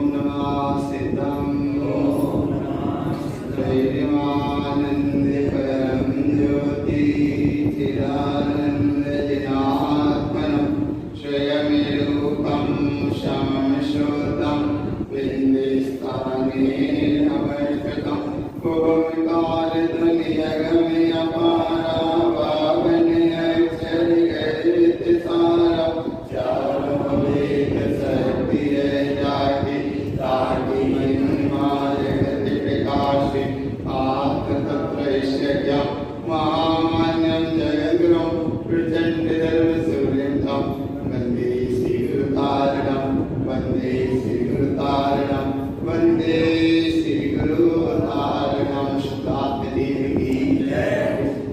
नमः सिद्धं दैर्यमानंद परम ज्योति चिदानंदजनात्मनं स्वयमेरूपं शमश्रुतं बिंबिस्थानेन अवर्ततं भूमिकालध्वनियगमे अपारा पावने अक्षरगरितसारा चारों वेद सर्वज्ञ जाति ताकि महिमा जगति प्रकाशि आत्मतत्त्वैश्वर्यं महामान्यं जगद्गुरुं प्रचण्डधर्मसूर्यं तं वन्दे श्रीगुरुतारणं वन्दे श्रीगुरुतारणं वन्दे श्रीगुरुतारणं शुद्धात्मदेव की जय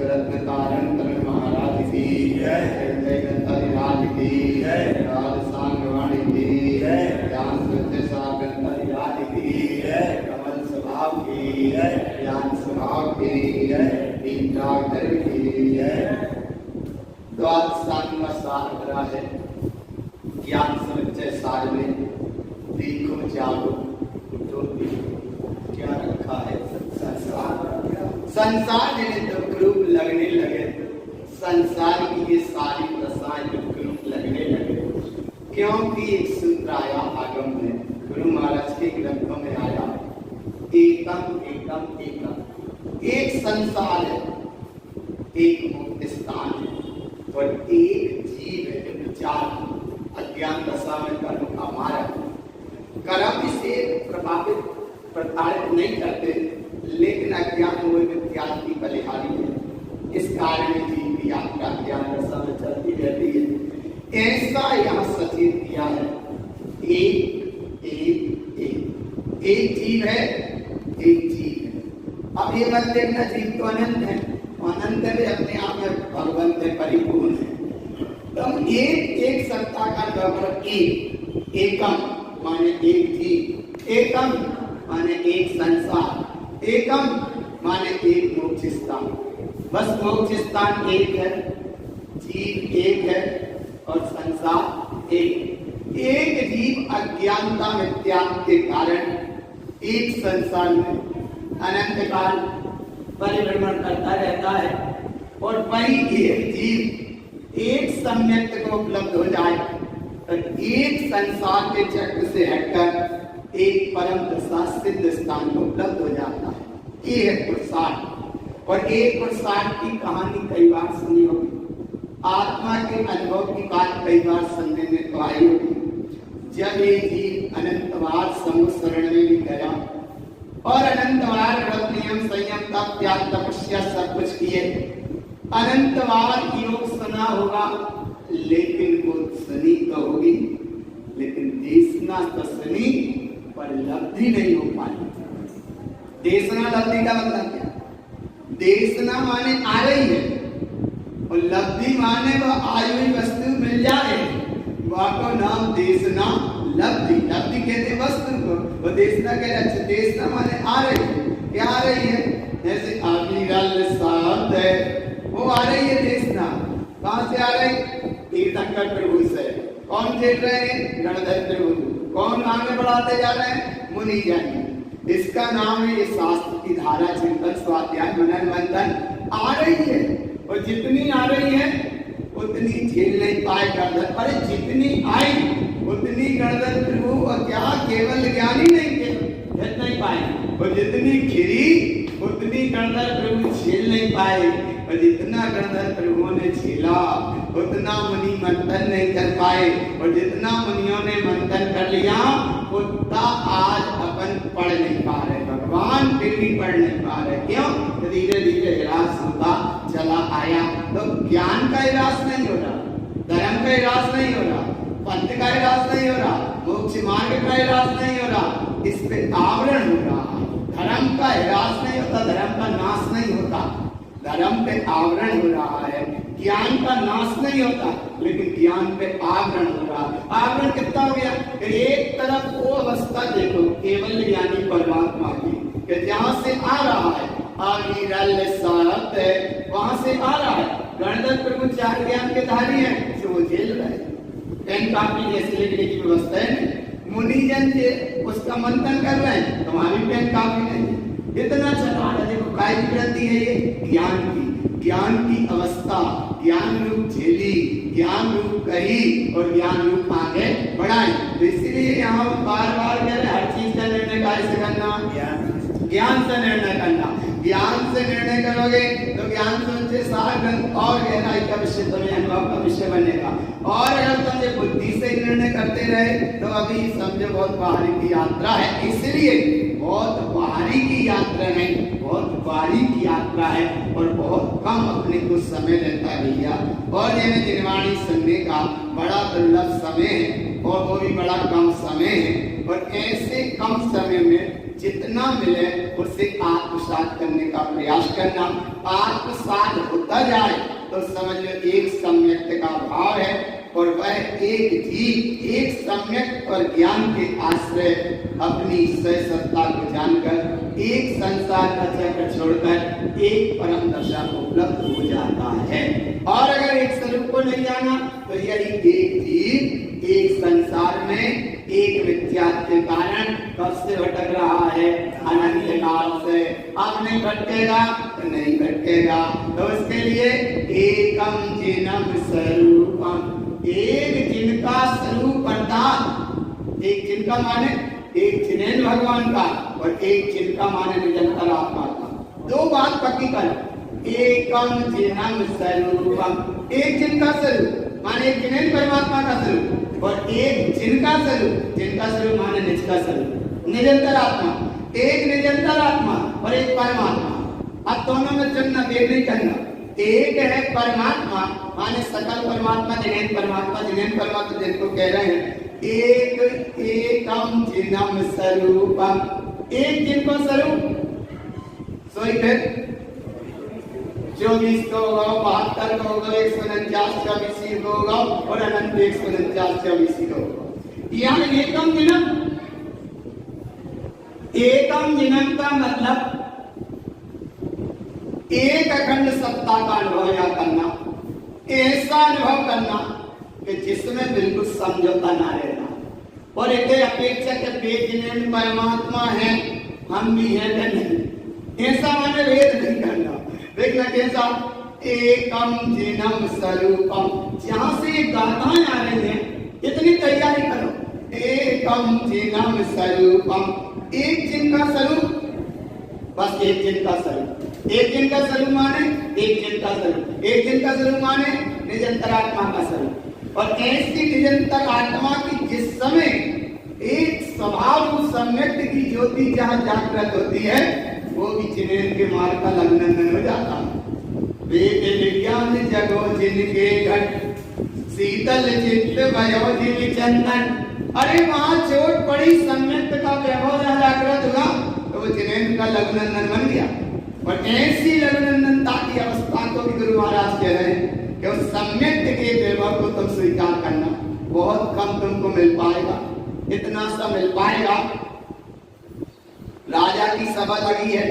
रत्नतारण तरण महाराज की जय जय गंताधिराज की जय राज सांगवाणी की जय ज्ञान सत्य सागंताधिराज की जय कमल स्वभाव की जय ज्ञान स्वभाव की जय तीन राग धर्म की जय द्वादशांग सार भरा है ज्ञान समुच्चय सार में देखो जागो तो क्या रखा है संसार ने दुख रूप लगने लगे संसार की ये सारी प्रसाद दुख रूप लगने लगे क्योंकि एक सूत्र आया आगम में गुरु महाराज के ग्रंथों में आया एकम एकम एकम एक संसार है एक मुक्त स्थान है और एक जीव है जो विचार अज्ञान दशा में कर्म का मार्ग कर्म इसे प्रताड़ित नहीं करते लेकिन अज्ञान वो विद्यान की बलिहारी है इस कारण जीव की यात्रा ज्ञान दशा में चलती रहती है ऐसा यहाँ सचेत किया है एक एक एक एक जीव है एक जीव है अब ये मत देखना जीव तो अनंत है अनंत है अपने आप में भगवंत है परिपूर्ण है तो एक एक सत्ता का गौरव एकम माने एक जीव एकम माने एक संसार एकम माने एक मोक्ष स्थान बस मोक्ष स्थान एक है जीव एक है और संसार एक जीव अज्ञानता में त्याग के कारण एक संसार में अनंत काल परिभ्रमण करता रहता है और वही एक जीव एक सम्यक्त को उपलब्ध हो जाए तो एक संसार के चक्र से हटकर एक परम दशा सिद्ध स्थान को उपलब्ध हो जाता है ये है पुरुषार्थ और एक पुरुषार्थ की कहानी कई बार सुनी होगी आत्मा के अनुभव की बात कई बार सुनने में तो आई होगी जब ये जीव अनंतवार समूह शरण में भी गया और अनंतवार व्रत नियम संयम तप त्याग तपस्या सब कुछ किए अनंतवार योग सुना होगा लेकिन वो सुनी तो होगी लेकिन देशना तो सुनी पर लब्धि नहीं हो पाई देशना लब्धि का मतलब क्या देशना माने आ रही है और लब्धि माने वह आई हुई वस्तु मिल जाए वह को नाम देशना लब्धि लब्धि कहते वस्तु को वो देशना कहते अच्छा देशना माने आ रही है क्या आ रही है जैसे अविरल साथ है वो आ रही है देशना कहां से आ रही तीर्थंकर प्रभु से कौन खेल रहे हैं गणधर प्रभु कौन आगे बढ़ाते जा रहे हैं मुनि जन इसका नाम है ये शास्त्र की धारा चिंतन स्वाध्याय मनन मंथन आ रही है और जितनी आ रही है उतनी झेल नहीं पाए गणधर अरे जितनी आई उतनी गणधर प्रभु और क्या केवल ज्ञानी नहीं झेल नहीं पाए और जितनी खिरी उतनी गणधर प्रभु झेल नहीं पाए और जितना गणधर प्रभुओं ने झेला उतना मुनि मंथन नहीं कर पाए और जितना मुनियों ने मंथन कर लिया उतना आज अपन पढ़ नहीं पा रहे भगवान फिर भी पढ़ नहीं पा रहे क्यों धीरे धीरे ह्रास होता चला आया तो ज्ञान का ह्रास नहीं हो रहा धर्म का ह्रास नहीं हो रहा पंथ का ह्रास नहीं हो रहा मोक्ष मार्ग का ह्रास नहीं हो रहा इस पे आवरण हो रहा धर्म का ह्रास नहीं होता धर्म का नाश नहीं होता धर्म पे आवरण हो रहा है ज्ञान का नाश नहीं होता लेकिन ज्ञान पे आवरण हो रहा आवरण कितना हो गया एक तरफ वो अवस्था देखो केवल ज्ञानी परमात्मा की कि जहां से आ रहा है अविरल साथ है वहां से आ रहा है गणधर प्रभु चार ज्ञान के धारी है जो वो झेल रहे हैं पेन कापी जैसे लिखने की व्यवस्था है मुनिजन से उसका मंथन कर रहे हैं, तुम्हारी पेन काफी नहीं। इतना चला देखो काय की वृद्धि है ये ज्ञान की अवस्था, ज्ञान रूप झेली, ज्ञान रूप कही और ज्ञान रूप आगे बढ़ाई। तो इसलिए यहाँ बार बार कह रहे हर चीज का निर्णय कैसे करना, ज्ञान से निर्णय करना। ज्ञान से निर्णय करोगे तो ज्ञान से उनसे सारा ग्रंथ और गहराई का विषय तुम्हें अनुभव का विषय बनेगा। और अगर तुम बुद्धि से निर्णय करते रहे तो अभी समझो बहुत बाहरी की यात्रा है। इसलिए बहुत बाहरी की यात्रा नहीं, बहुत बारीक यात्रा है और बहुत कम अपने को समय लेता है भैया। और ये निर्वाणी सुनने का बड़ा दुर्लभ समय है और वो भी बड़ा कम समय है। और ऐसे कम समय में जितना मिले उससे आत्मसात करने का प्रयास करना। आत्मसात होता जाए तो समझ लो एक सम्यक्त का भाव है और वह एक जीव एक सम्यक्त और ज्ञान के आश्रय अपनी ईश्वर सत्ता को जानकर एक संसार का चक्र छोड़कर एक परम दशा को उपलब्ध हो जाता है। और अगर एक स्वरूप को नहीं जाना तो यदि एक जीव एक संसार में एक मिथ्या के कारण कब से भटक रहा है, अनंत काल से। अब नहीं भटकेगा तो नहीं भटकेगा। तो उसके लिए एकम जिनम स्वरूपम, एक जिनका स्वरूप अर्थात एक जिनका माने एक जिनेन्द्र भगवान का और एक जिनका माने निरंतर आत्मा का। दो बात पक्की करो, एकम जिनम स्वरूपम, एक जिनका स्वरूप माने एक जिनेन्द्र परमात्मा का स्वरूप और एक जिनका स्वरूप माने निज का स्वरूप निरंतर आत्मा। एक निरंतर आत्मा और एक परमात्मा। अब दोनों में चुनना, भेद नहीं करना। एक है परमात्मा माने सकल परमात्मा, जिनेन्द्र परमात्मा जिनको कह रहे हैं एक एकम जिनम स्वरूपम, एक जिनको स्वरूप सोई फिर 24 को होगा, 72 को होगा, 149 24 को होगा और अनंत 149 24 को होगा। यहाँ एकम जिनम का मतलब एक अखंड सत्ता का अनुभव या करना, ऐसा अनुभव करना कि जिसमें बिल्कुल समझौता ना रहना। और एक अपेक्षा के बेजिनेन्द्र परमात्मा है, हम भी हैं कि नहीं, ऐसा माने भेद नहीं करना। देखना कैसा, एकम जिनम स्वरूपम, जहां से गाथाएं आ रही हैं इतनी तैयारी करो। एकम जिनम स्वरूपम, एक जिनका स्वरूप, बस एक जिनका स्वरूप। एक जिनका स्वरूप माने एक जिनका स्वरूप, एक जिनका स्वरूप माने निरंतर आत्मा का स्वरूप। और ऐसी निरंतर आत्मा की जिस समय एक स्वभाव सम्यक्त की ज्योति जहां जागृत होती है वो भी जिनेन्द्र के मार्ग का लग्न हो जाता है। वेद विज्ञान जगो जिनके घट, शीतल चित्त भयो जिन चंदन। अरे वहां चोट पड़ी, सम्यक्त का वैभव जहां जागृत हुआ तो वो जिनेन्द्र का लघुनंदन बन गया। और ऐसी लघुनंदनता की अवस्था को भी गुरु महाराज कह रहे हैं कि उस सम्यक्त के वैभव को तुम स्वीकार करना। बहुत कम तुमको मिल पाएगा, इतना सा मिल पाएगा। राजा की सभा लगी है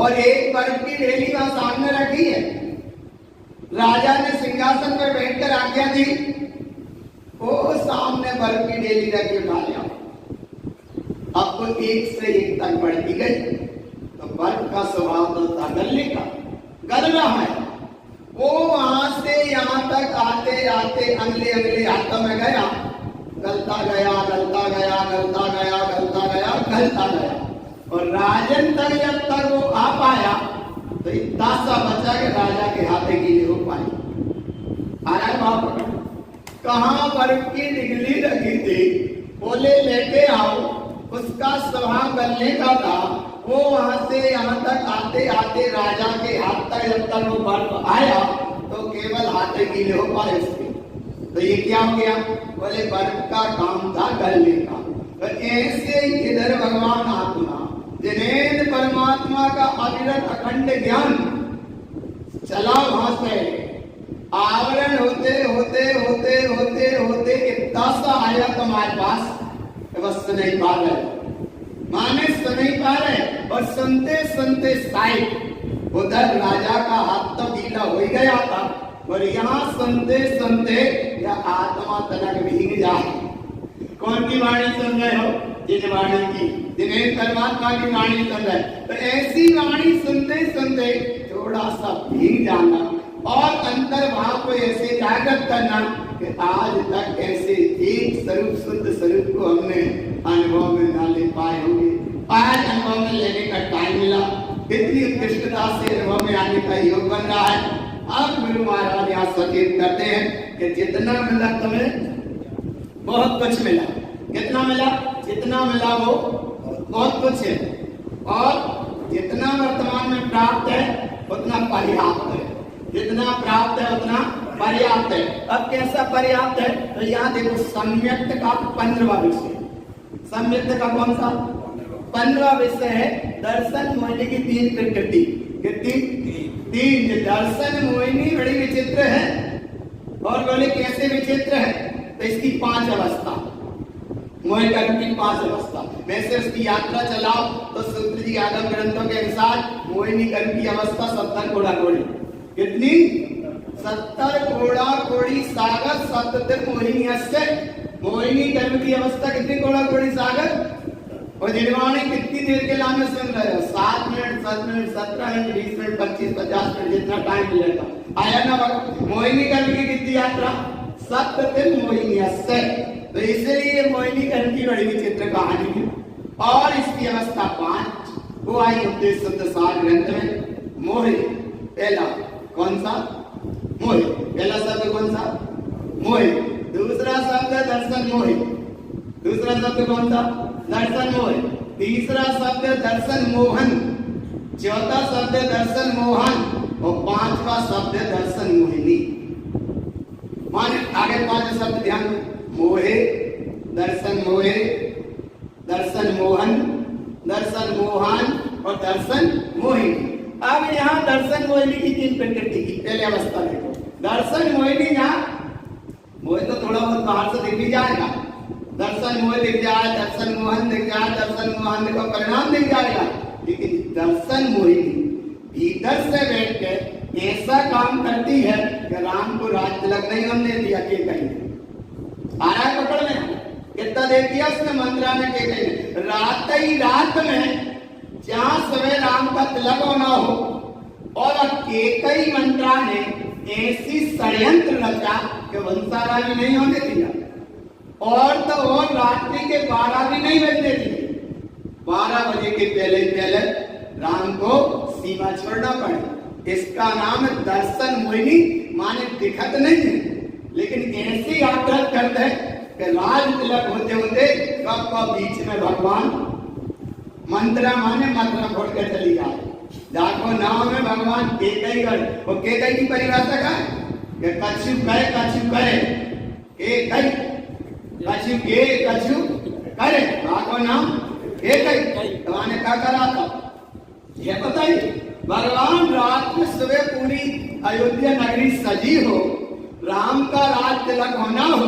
और एक बर्फ की ढेली वहां सामने रखी है। राजा ने सिंहासन पर बैठकर आज्ञा दी, वो सामने बर्फ की ढेली रखी उठा लिया। अब तो एक से एक तक बढ़ती गई तो बर्फ का स्वभाव तो था गलने का, गल रहा है। वो वहां से यहाँ तक आते आते अगले अगले हाथों में गया, गलता गया गलता गया गलता गया गलता गया गलता गया। और राजन तक जब तक वो आ पाया तो इतना सा बचा कि राजा के हाथे गीले हो पाए। अरे बाप, कहाँ बर्फ की डिगली रखी थी, बोले लेके आओ। उसका स्वभाव गलने का था। वो वहां से यहाँ तक आते आते राजा के हाथ तक जब तक वो बर्फ आया तो केवल हाथ गीले हो पाए उसके। तो ये क्या हो गया, बोले बर्फ का काम था गलने का। तो ऐसे ही इधर भगवान आत्मा जिनेन्द्र परमात्मा का अविरत अखंड ज्ञान चला वहां से आवरण होते होते होते होते होते इतना सा आया तुम्हारे पास, बस नहीं पा रहे, माने सुन नहीं पा रहे। और सुनते सुनते साइड उधर राजा का हाथ तो गीला हो ही गया था और यहाँ सुनते सुनते यह आत्मा तनक भीग जाए। कौन की वाणी सुन रहे हो? जिन वाणी की, जिन्हें परमात्मा की वाणी सुन रहे। तो ऐसी वाणी सुनते सुनते थोड़ा सा भीग जाना और अंतर भाव को ऐसे जागृत करना कि आज तक ऐसे एक स्वरूप, शुद्ध स्वरूप को हमने अनुभव में ना ले पाए होंगे। आज अनुभव में लेने का टाइम मिला, इतनी उत्कृष्टता से अनुभव में आने का योग बन रहा है। अब गुरु महाराज यहाँ सचेत करते हैं कि जितना मिला तुम्हें बहुत कुछ मिला। कितना मिला? जितना मिला वो बहुत कुछ है, और जितना वर्तमान में प्राप्त है उतना पर्याप्त है। जितना प्राप्त है उतना पर्याप्त है। अब कैसा पर्याप्त है? तो यहाँ देखो, सम्यक्त का 15वां विषय। सम्यक्त का कौन सा? 15वां विषय है दर्शन मोहिनी की 3 प्रकृति। कितनी? 3। दर्शन मोहिनी बड़ी विचित्र है, और बोले कैसे विचित्र है? तो इसकी 5 अवस्था, मोह कर्म की 5 अवस्था। वैसे उसकी यात्रा चलाओ तो सूत्र जी आगम ग्रंथों के अनुसार मोहिनी कर्म की अवस्था 70 घोड़ा घोड़ी। कितनी? 70 घोड़ा घोड़ी सागर सप्ततिर मोहिनी अस्य। मोहिनी कर्म की अवस्था कितनी घोड़ा घोड़ी सागर? और निर्वाणी कितनी देर के लाने सुन रहे हो? 7 minute, 7 minute, 17 minute, 20 minute, 25, 50 minute, जितना टाइम मिलेगा। आया ना बाबा? मोहिनी कर्म की कितनी यात्रा? सप्ततिर मोहिनी अस्य। तो इसलिए मोहिनी कर्म की बड़ी विचित्र कहानी है, और इसकी अवस्था 5 वो आई उपदेश शुद्ध सार ग्रंथ में। मोह पहला कौन सा? मोह। पहला शब्द कौन सा? मोह। दूसरा शब्द दर्शन मोह। दूसरा शब्द कौन सा? दर्शन मोह। तीसरा शब्द दर्शन मोहन। चौथा शब्द दर्शन मोहन, और 5वां शब्द दर्शन मोहिनी। माने आगे 5 शब्द ध्यान दो। मोहे, दर्शन मोहे, दर्शन मोहन, दर्शन मोहन और दर्शन मोहिनी। अब यहाँ दर्शन मोहिनी की 3 प्रकृति की पहले अवस्था देखो। दर्शन मोहिनी यहाँ, मोह तो थोड़ा बहुत बाहर से दिख भी जाएगा। दर्शन मोह दिख जाए, दर्शन मोहन दिख जाए, दर्शन मोहन का परिणाम दिख जाएगा, लेकिन दर्शन मोहिनी भीतर से बैठ के ऐसा काम करती है कि राम को राज तिलक नहीं हमने दिया के कहीं आया पकड़ में। कितना दे दिया उसने मंत्रा में के कहीं रात ही रात में, जहां सवेरे राम का तिलक होना हो, और केकई मंत्रा ने ऐसी षड्यंत्र रचा कि वंशारा भी नहीं होने दिया, और तो और रात्रि के 12 भी नहीं बजने दिए। 12 बजे के पहले राम को सीमा छोड़ना पड़े। इसका नाम दर्शन मोहिनी। माने दिखत नहीं है, लेकिन ऐसी आग्रह कर दे कि राज तिलक होते होते कब बीच में भगवान मंत्रा माने मंत्र फोड़ के चली जाए। जाको नाम में भगवान केकई कर, वो केकई की परिभाषा का कि कछु करे केकई, कछु के कछु करे, जाको नाम केकई। तो आने क्या करा था ये बताइए। भगवान रात में सुबह पूरी अयोध्या नगरी सजी हो, राम का राज तिलक होना हो,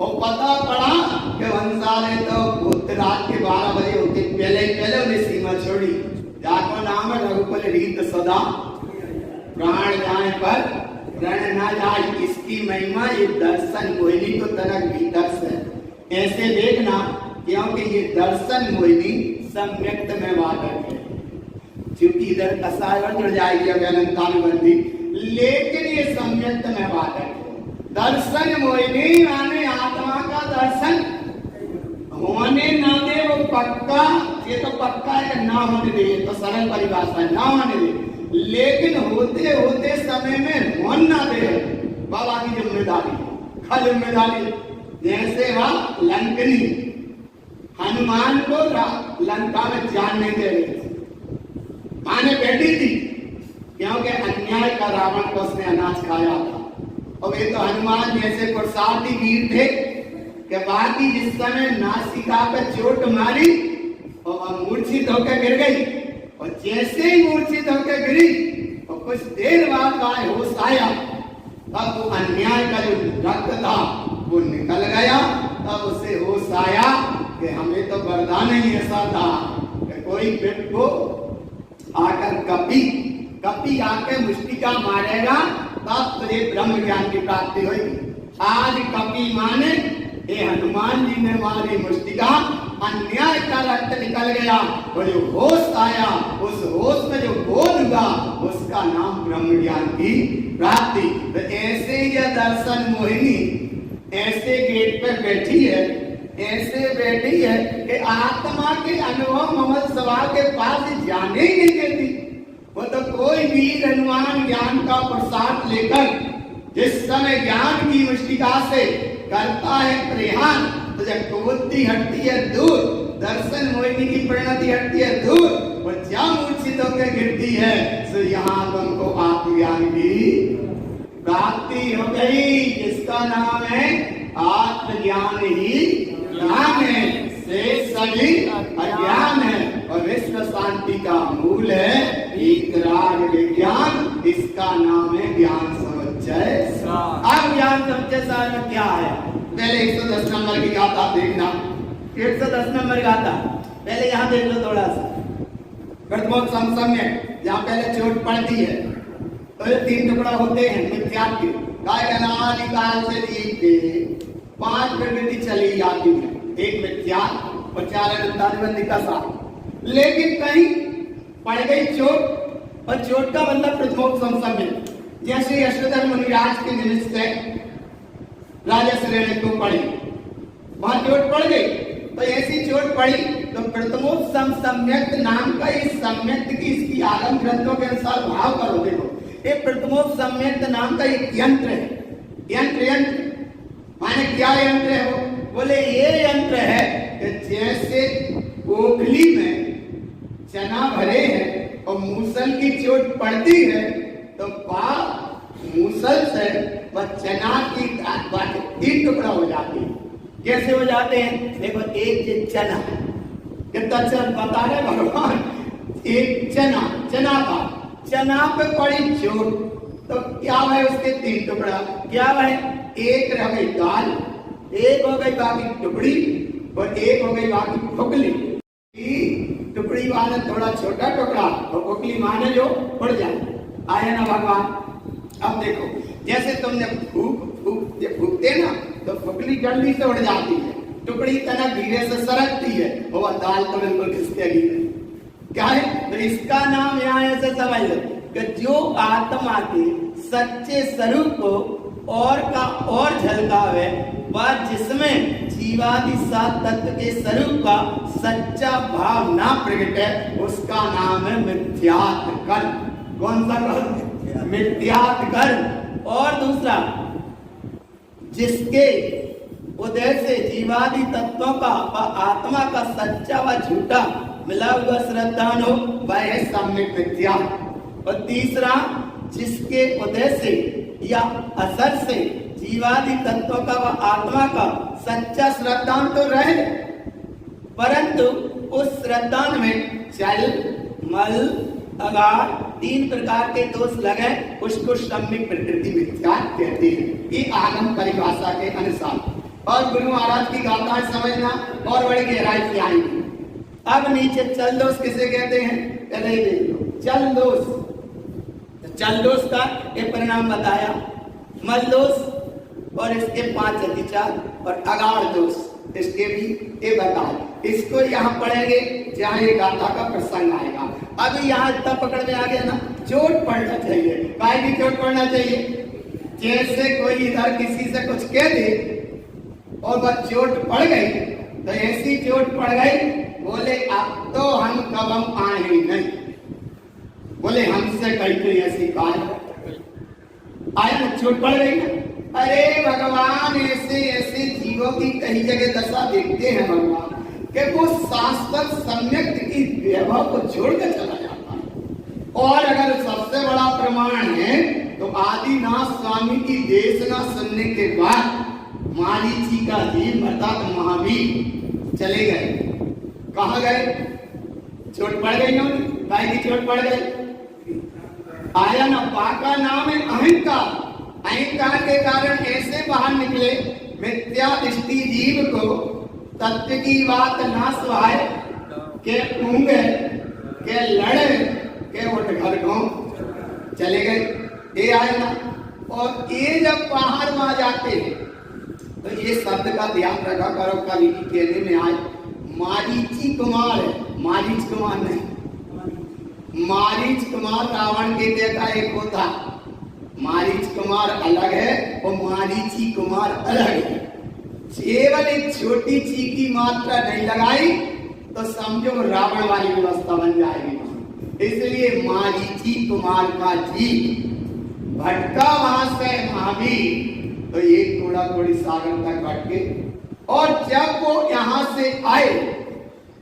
और पता पड़ा कि वंशाले तो रात के 12 बजे होते पहले उन्हें सीमा छोड़ी। जाको नाम है रघुकुल रीत सदा, प्राण जाए पर प्रण ना जाए। इसकी महिमा ये दर्शन मोहिनी को तनक भीतर से ऐसे देखना, क्योंकि ये दर्शन मोहिनी सम्यक्त में वादक है। क्योंकि इधर कसायवर जुड़ जाएगी अब अनंतानुबंधी, लेकिन ये सम्यक्त में वादक है। दर्शन मोहिनी माने आत्मा का दर्शन होने ना दे, वो पक्का, ये तो पक्का है ना होने दे, तो सरल परिभाषा है, ना होने दे। लेकिन होते होते समय में होन ना दे, बाबा की जिम्मेदारी, खल जिम्मेदारी। जैसे वह लंकनी हनुमान को लंका में जान नहीं दे रही, माने बैठी थी, क्योंकि अन्याय का रावण को उसने अनाज खाया था। और ये तो हनुमान जैसे पुरुषार्थी वीर थे कि बाकी जिस समय नासिका पे चोट मारी और वह मूर्छित होकर गिर गई, और जैसे ही मूर्छित होकर गिरी और कुछ देर बाद होश आया, तब वो अन्याय का जो रक्त था वो निकल गया। तब उसे होश आया कि हमें तो वरदान ही ऐसा था कि कोई व्यक्ति को आकर कपी आके मुष्टिका मारेगा, तब तुझे ब्रह्म ज्ञान की प्राप्ति होगी। आज कपी माने ये हनुमान जी ने मारी मुष्टिका, अन्याय का रक्त निकल गया, वो जो होश आया, उस होश में जो बोध हुआ, उसका नाम ब्रह्म ज्ञान की प्राप्ति। तो ऐसे यह दर्शन मोहिनी ऐसे गेट पर बैठी है, ऐसे बैठी है कि आत्मा के अनुभव ममल सभा के पास जाने ही नहीं देती। वो तो कोई भी हनुमान ज्ञान का प्रसाद लेकर जिस समय ज्ञान की मुष्टिका से करता है प्रयाण, तो जब कुबुद्धि हटती है दूर, दर्शन मोहिनी की परिणति हटती है दूर, और जब मूर्छित होकर गिरती है, तो यहाँ तुमको आत्मज्ञान की प्राप्ति हो गई, जिसका नाम है आत्मज्ञान ही ज्ञान है, शेष सभी अज्ञान है। और विश्व शांति का मूल है इकरार विज्ञान, इसका नाम है ज्ञान समुच्चय। अब ज्ञान समुच्चय सार में क्या है? पहले 110 नंबर की गाथा देखना, 110 नंबर गाथा पहले यहाँ देख लो थोड़ा सा। प्रथमोत्तम सम्यक, जहाँ पहले चोट पड़ती है तो ये 3 टुकड़ा होते हैं मिथ्यात्व के। काय अनादिकाल से जीव के 5 प्रकृति चली जाती है, एक मिथ्या और 4 अनंताधिबंध का साथ। लेकिन कहीं पड़ गई चोट, और चोट का मतलब प्रथमोत्तम सम्यक। जैसे यशोधर मुनिराज के निमित्त से राजा श्रेणी को पड़ी, वहां चोट पड़ गई, तो ऐसी चोट पड़ी तो प्रथमोत्तम सम्यक नाम का इस सम्यक की इसकी आगम ग्रंथों के अनुसार भाव करो। देखो ये प्रथमोत्तम सम्यक नाम का एक यंत्र है। यंत्र माने क्या यंत्र है? वो बोले ये यंत्र है कि जैसे ओखली में चना भरे हैं और मूसल की चोट पड़ती है तो मूसल से वह चना की 3 टुकड़ा हो जाती है। कैसे हो जाते हैं? देखो एक चना कितना चल बता रहे भगवान, एक चना का चना पे पड़ी चोट तो क्या है? उसके 3 टुकड़ा क्या है? एक रह गई दाल, एक हो गई बाकी टुकड़ी, और एक हो गई बाकी फुकली। टुकड़ी वाला थोड़ा छोटा टुकड़ा और फुकली माने जो उड़ जाए। आया ना भगवान? अब देखो जैसे तुमने फूकते ना तो फुकली जल्दी से उड़ जाती है, टुकड़ी तना धीरे से सरकती है, और दाल तो बिल्कुल खिसकेगी। क्या है? तो इसका नाम यहाँ ऐसे समझ लो कि जो आत्मा के सच्चे स्वरूप को और का और झलकावे, वह जिसमें जीवादि 7 तत्व के स्वरूप का सच्चा भाव ना प्रकट है, उसका नाम है मिथ्यात्व कर्म। कौन सा कर्म? मिथ्यात्व कर्म। और दूसरा, जिसके उदय से जीवादि तत्वों का व आत्मा का सच्चा व झूठा मिला हुआ श्रद्धान हो, वह है सम्यक मिथ्या। और तीसरा, जिसके उदय से या असर से जीवादि तत्वों का व आत्मा का सच्चा श्रद्धान तो रहे, परंतु उस श्रद्धान में चल मल अगाड़ 3 प्रकार के दोष लगे, उसको सम्यक प्रकृति मिथ्या कहते हैं, ये आगम परिभाषा के अनुसार। और गुरु महाराज की गाथाएं समझना और बड़ी गहराई से आएंगी। अब नीचे चल दोष किसे कहते हैं? पहले ही देख लो। चल दोष, चल दोष का ये परिणाम बताया, मल दोष और इसके 5 अतिचार, और अगाड़ दोष इसके भी ये बताया। इसको यहाँ पढ़ेंगे जहाँ ये गाथा का प्रसंग आएगा। अभी यहाँ इतना पकड़ में आ गया ना, चोट पड़ना चाहिए। काय की चोट पड़ना चाहिए? जैसे कोई इधर किसी से कुछ कह दे और वह चोट पड़ गई, तो ऐसी चोट पड़ गई, बोले अब तो हम कदम आए ही नहीं, बोले हमसे कहीं ऐसी बात आया ना, चोट पड़ गई ना। अरे भगवान ऐसे ऐसे जीवों की कई जगह दशा देखते हैं भगवान कि वो शाश्वत सम्यक की वैभव को छोड़कर चला जाता है। और अगर सबसे बड़ा प्रमाण है तो आदिनाथ स्वामी की देशना सुनने के बाद मारीची का जीव अर्थात महावीर चले गए। कहाँ गए? चोट पड़ गई ना, काय की चोट पड़ गई। आया ना, पाका नाम है अहंकार। अहंकार के कारण ऐसे बाहर निकले, मिथ्या दृष्टि जीव को तत्व की बात ना सुहाए, के ऊंगे के लड़े के उठ घर को चले गए। ये आए ना, और ये जब बाहर वहां जाते हैं तो ये शब्द का ध्यान रखा करो, कभी भी कहने में आए मारीची कुमार है, मारीच कुमार नहीं। मारीच कुमार रावण के देखा एक होता, मारीच कुमार अलग है और मारीची कुमार अलग है। केवल एक छोटी ची की मात्रा नहीं लगाई तो समझो रावण वाली व्यवस्था बन जाएगी। इसलिए मारीची कुमार का जी भटका वहां से महावीर, तो एक थोड़ा थोड़ी सागर तक भटके, और जब वो यहां से आए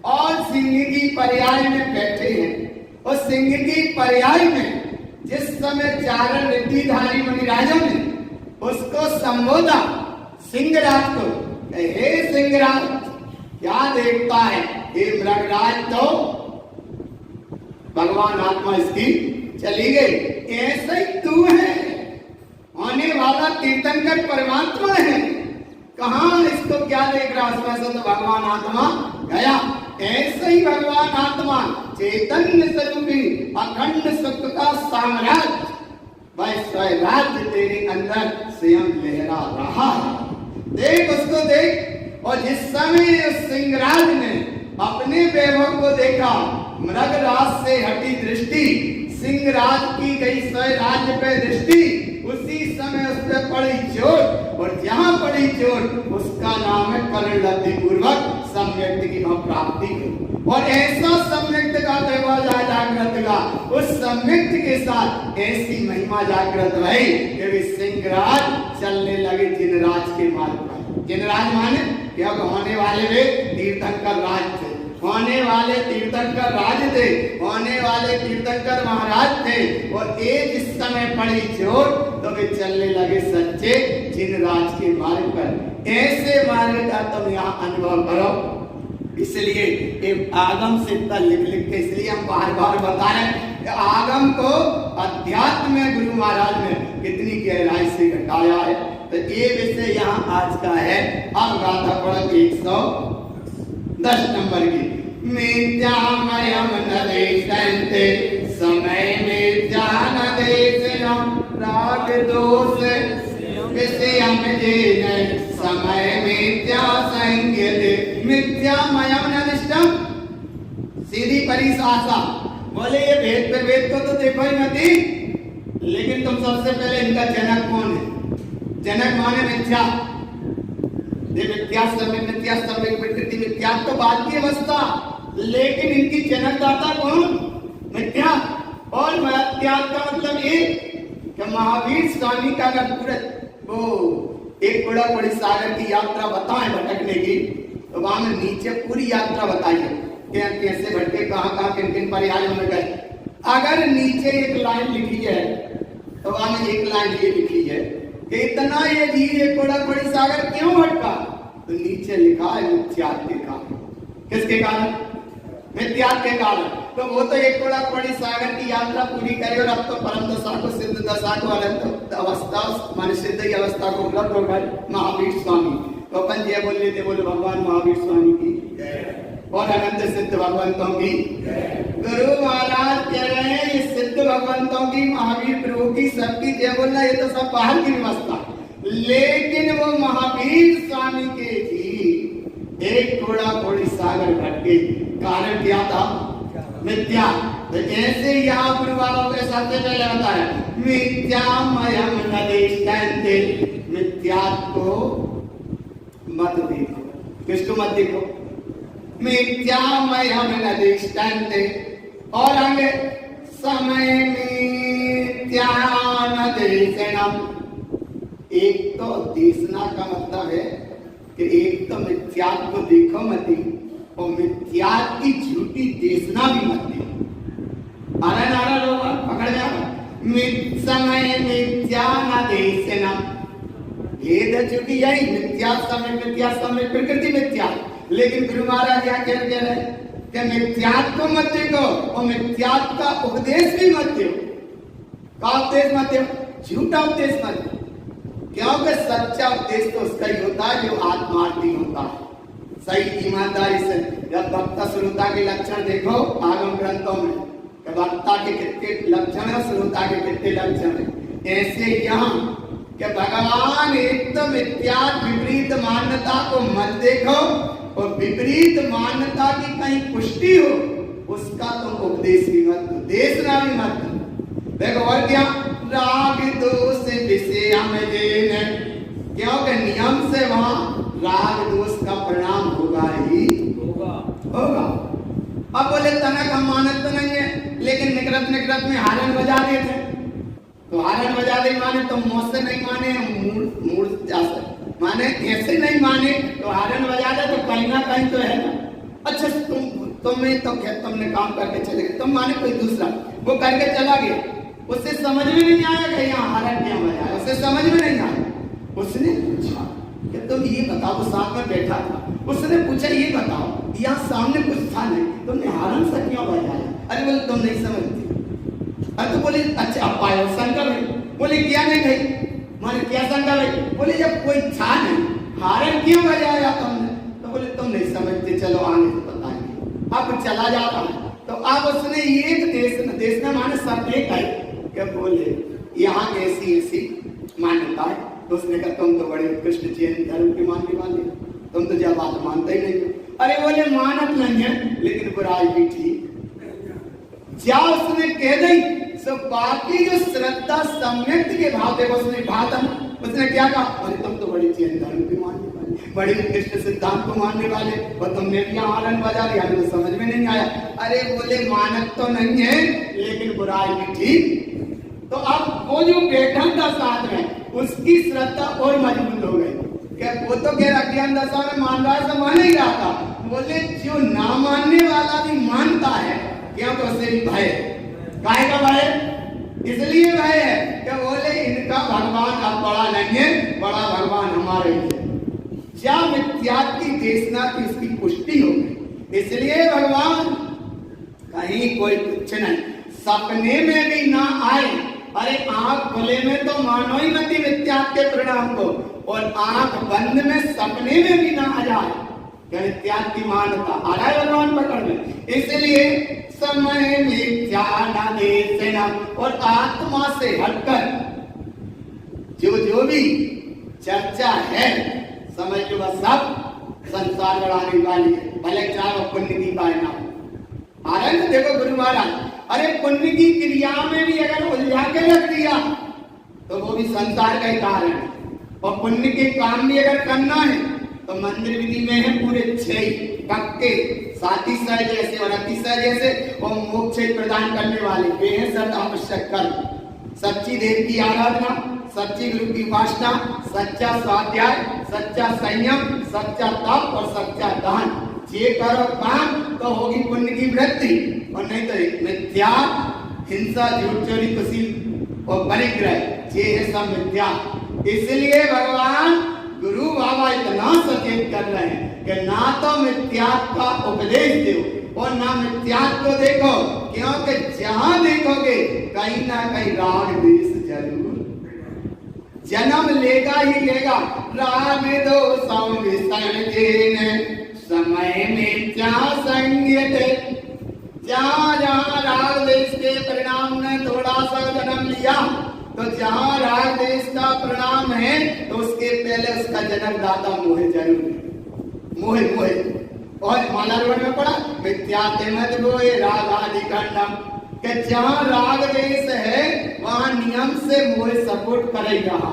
और सिंह की पर्याय में बैठे हैं, और सिंह की पर्याय में जिस समय चारण रिद्धिधारी मुनिराजों ने उसको संबोधा सिंहराज को, हे सिंहराज क्या देखता है, हे मृगराज तो भगवान आत्मा इसकी चली गई, ऐसा ही तू है, आने वाला तीर्थंकर परमात्मा है, कहां इसको क्या देख रहा, उसमें से तो भगवान आत्मा गया। ऐसे ही भगवान आत्मा चैतन्य स्वरूपी अखंड सुख का साम्राज्य वह स्वराज्य तेरे अंदर स्वयं लहरा रहा है। देख उसको देख। और जिस समय उस सिंहराज ने अपने वैभव को देखा, मृगराज से हटी दृष्टि, सिंहराज की गई स्वराज्य पे दृष्टि, उसी समय उस पर पड़ी चोट, और जहां पड़ी चोट उसका नाम है परिणति पूर्वक सम्यक्त की प्राप्ति। और ऐसा सम्यक्त का वैभव जागृत का, उस सम्यक्त के साथ ऐसी महिमा जागृत रही कि सिंहराज चलने लगे जिनराज के मार्ग पर। जिनराज माने क्या, होने वाले वे तीर्थंकर राज थे, होने वाले तीर्थंकर राज थे, होने वाले तीर्थंकर महाराज थे। और एक इस समय पड़ी चोट तो वे चलने लगे सच्चे जिनराज के मार्ग पर। ऐसे मार्ग का तुम यहाँ अनुभव करो। इसलिए एक आगम से लिख के, इसलिए हम बार बार बता रहे हैं, आगम को अध्यात्म में गुरु महाराज ने कितनी गहराई से घटाया है। तो ये विषय यहाँ आज का है। अब गाथा पढ़ो 110 नंबर की। मिथ्यामयम न देशन्ते समय मिथ्या न देशनम, राग दोष विषयम जेन समय मिथ्या संज्ञते, मिथ्यामयम न दिष्टम। सीधी परिभाषा बोले ये भेद पे भेद को तो देखो ही मत, लेकिन तुम सबसे पहले इनका जनक कौन है? जनक माने मिथ्या, मिथ्या समय मिथ्या समय प्रकृति मिथ्या तो बात की अवस्था, लेकिन इनकी जनकदाता कौन? मिथ्या। और मिथ्या का मतलब ये कि महावीर स्वामी का अगर पूरा वो एक बड़ा बड़ी सागर की यात्रा बताएं भटकने की, तो वहां में नीचे पूरी यात्रा बताइए कैसे भटके, कहाँ कहाँ किन किन पर्यायों में गए। अगर नीचे एक लाइन लिखी है तो वहां में एक लाइन ये लिखी है कि इतना ये धीरे एक बड़ा बड़ी सागर क्यों भटका, तो नीचे लिखा है मिथ्यात्व के कारण। किसके कारण? मिथ्यात्व के कारण। तो वो तो एक बड़ा बड़ी सागर की यात्रा पूरी करे और अब तो परम दशा को, सिद्ध दशा को, अनंत अवस्था मान सिद्ध की अवस्था को उपलब्ध हो गए महावीर स्वामी। तो अपन जय बोल लेते, बोले भगवान महावीर स्वामी की और अनंत सिद्ध भगवंतों की। गुरु महाराज कह रहे हैं ये सिद्ध भगवंतों की, महावीर प्रभु की, सबकी जय बोलना, ये तो सब बाहर की व्यवस्था, लेकिन वो महावीर स्वामी के जी एक थोड़ा थोड़ी सागर भटके, कारण क्या था? मिथ्या। तो ऐसे यहाँ गुरु बाबा के सबसे पहले होता है मिथ्यामयम न दिष्टन्ते, मिथ्या को मत देखो। किसको मत देखो? मिथ्यामयम न दिष्टन्ते। और आगे समय मिथ्या न देशनम। एक तो देशना का मतलब है कि एक तो मिथ्यात्व को देखो मत, और मिथ्यात्व की झूठी देशना भी मत देखो। अरे नारा लोग पकड़ जाओ। समय मिथ्या न देशनम, भेद चुकी यही मिथ्या समय प्रकृति मिथ्या। लेकिन गुरु महाराज यहाँ कह रहे हैं कि मिथ्यात्व को मत देखो और मिथ्यात्व का उपदेश भी मत दो। का उपदेश मत दो? झूठा उपदेश मत दो, क्योंकि सच्चा उपदेश तो उसका ही होता है जो आत्मार्थी होता है, सही ईमानदारी से। जब वक्ता श्रोता के लक्षण देखो आगम ग्रंथों में, वक्ता के कितने लक्षण है, श्रोता के कितने लक्षण है, ऐसे यहाँ कि भगवान एक तो मिथ्या विपरीत मान्यता को मत देखो और विपरीत मान्यता की कहीं पुष्टि हो उसका तुम उपदेश भी मत दो, देशना भी मत दो। देखो और क्या, राग दोष विषय में, क्योंकि नियम से वहां राग दोष का परिणाम होगा ही होगा। अब बोले तनक हम मानत तो नहीं है, लेकिन निकरत में हारन बजा देते, तो हारन बजा दे माने तो मौत से नहीं माने, मूड जैसे माने ऐसे नहीं माने तो हारन बजा दे तो कहीं ना कहीं तो है ना। अच्छा तुम्हें तो तुमने काम करके चले गए, तुम माने कोई दूसरा वो करके चला गया, उससे समझ में नहीं आया कि यहाँ हारन क्या बजाया, उससे समझ में नहीं आया। उसने पूछा कि तुम ये बताओ, साथ में बैठा था, उसने पूछा ये बताओ यहाँ सामने कुछ था नहीं, तुमने हारन सा क्यों बजाया? अरे बोले तुम नहीं समझती। अरे तो बोले अच्छा अब पायो शंका भाई, बोले क्या नहीं भाई, माने क्या शंका भाई? बोले जब कोई था नहीं हारन क्यों बजाया तुमने? तो बोले तुम नहीं समझते, चलो आगे तो बताएंगे। अब चला जाता है तो अब उसने ये देश में माने सब एक है क्या, बोले यहाँ ऐसी ऐसी मान्यता है। तो उसने कहा तुम तो बड़े उत्कृष्ट जैन धर्म के मानने वाले, तुम तो जब बात मानते ही नहीं। अरे बोले मानत नहीं है लेकिन बुराई भी ठीक, क्या उसने कह दी सो बाकी जो श्रद्धा सम्यक के भाव देखो उसने भाव, उसने क्या कहा, अरे तुम तो बड़ी जैन धर्म के मानने वाले, बड़ी उत्कृष्ट सिद्धांत को मानने वाले, और तुमने भी यहाँ हारन बजा दिया, हमें तो समझ में नहीं आया। अरे बोले मानत तो नहीं है लेकिन बुराई भी ठीक। तो अब वो जो बैठा था साथ में उसकी श्रद्धा और मजबूत हो गई, क्या वो तो कह रहा ज्ञान दशा में मान रहा है, मान ही रहा था। बोले जो ना मानने वाला भी मानता है, क्या तो उससे भी भय, काहे का भय? इसलिए भय है कि बोले इनका भगवान अब बड़ा नहीं है, बड़ा भगवान हमारे ही है। क्या मिथ्या की देशना की उसकी पुष्टि हो गई, इसलिए भगवान कहीं कोई कुछ नहीं, सपने में भी ना आए। अरे आंख खुले में तो मानो ही मत मिथ्या के परिणाम को, और आंख बंद में सपने में भी ना आ जाए मिथ्या की मान्यता, आ रहा है भगवान पकड़ में। इसलिए समय मिथ्या न देशना, और आत्मा से हटकर जो भी चर्चा है समझ लो बस सब संसार बढ़ाने वाली है, भले चाहे वो पुण्य की पायना। आनंद देखो गुरु महाराज, अरे पुण्य की क्रिया में भी अगर उलझा के रख दिया तो वो भी संसार का ही कारण है, और पुण्य के काम भी अगर करना है तो मंदिर विधि में है पूरे 6 पक्के, सातिशय जैसे और अतिशय जैसे, और मोक्ष प्रदान करने वाले बेहद आवश्यक कर्म, सच्ची देव की आराधना, सच्ची गुरु की उपासना, सच्चा स्वाध्याय, सच्चा संयम, सच्चा तप और सच्चा दान, ये करो काम तो होगी पुण्य की वृद्धि, और नहीं तो मिथ्या, हिंसा, झूठ, चोरी, कुशील और परिग्रह, ये है सब मिथ्या। इसलिए भगवान गुरु बाबा इतना सचेत कर रहे हैं कि ना तो मिथ्या का उपदेश दो और ना मिथ्या को देखो, क्योंकि जहां देखोगे कहीं ना कहीं राग द्वेष जरूर जन्म लेगा ही लेगा। राग दोषम विसर्जन समय में क्या संगत, जहाँ जहाँ राग देश के परिणाम ने थोड़ा सा जन्म लिया, तो जहाँ राग देश का परिणाम है तो उसके पहले उसका जन्मदाता मोह जरूर है, मोह। और मालारोहण में पढ़ा मिथ्याते मत गोए रागादि खंडम, कि जहाँ राग देश है वहाँ नियम से मोह सपोर्ट कर ही रहा,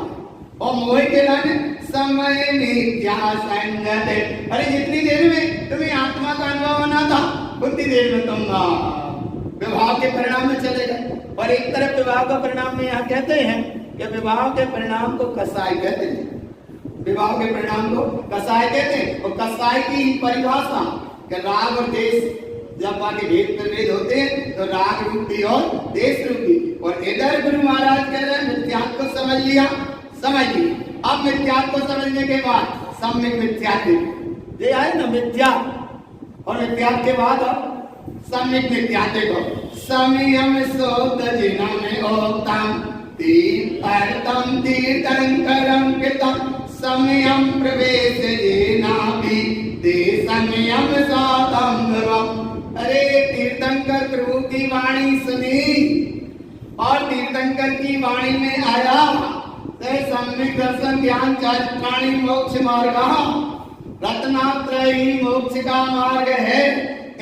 और मोह के लाने समय में क्या संगत है। अरे जितनी देर में तुम्हें आत्मा का अनुभव होना था उतनी देर में तुम विवाह के परिणाम में चले गए। और एक तरफ विवाह का परिणाम में यहाँ कहते हैं कि विवाह के परिणाम को कसाई कहते हैं, विवाह के परिणाम को कसाई कहते हैं। और कसाई की परिभाषा कि राग और देश जब बाकी भेद प्रभेद होते हैं तो राग रूपी और देश रूपी। और इधर गुरु महाराज कह रहे हैं मिथ्यात्व को समझ लिया, समझ लिया। अब मिथ्यात्व को समझने के बाद सम्यक मिथ्यात्व ये आए ना, मिथ्या और मिथ्या के बाद सम्यक मिथ्यात्व को समयम सोत जिना में ओक्तम तीर्थम तीर्थंकरम कृतम समयम प्रवेश जिना भी दे समयम सातम ध्रुवम। अरे तीर्थंकर प्रभु की वाणी सुनी और तीर्थंकर की वाणी में आया ते सम्यक दर्शन ज्ञान चारित्राणी मोक्ष मार्ग, रत्नात्रयी मोक्ष का मार्ग है,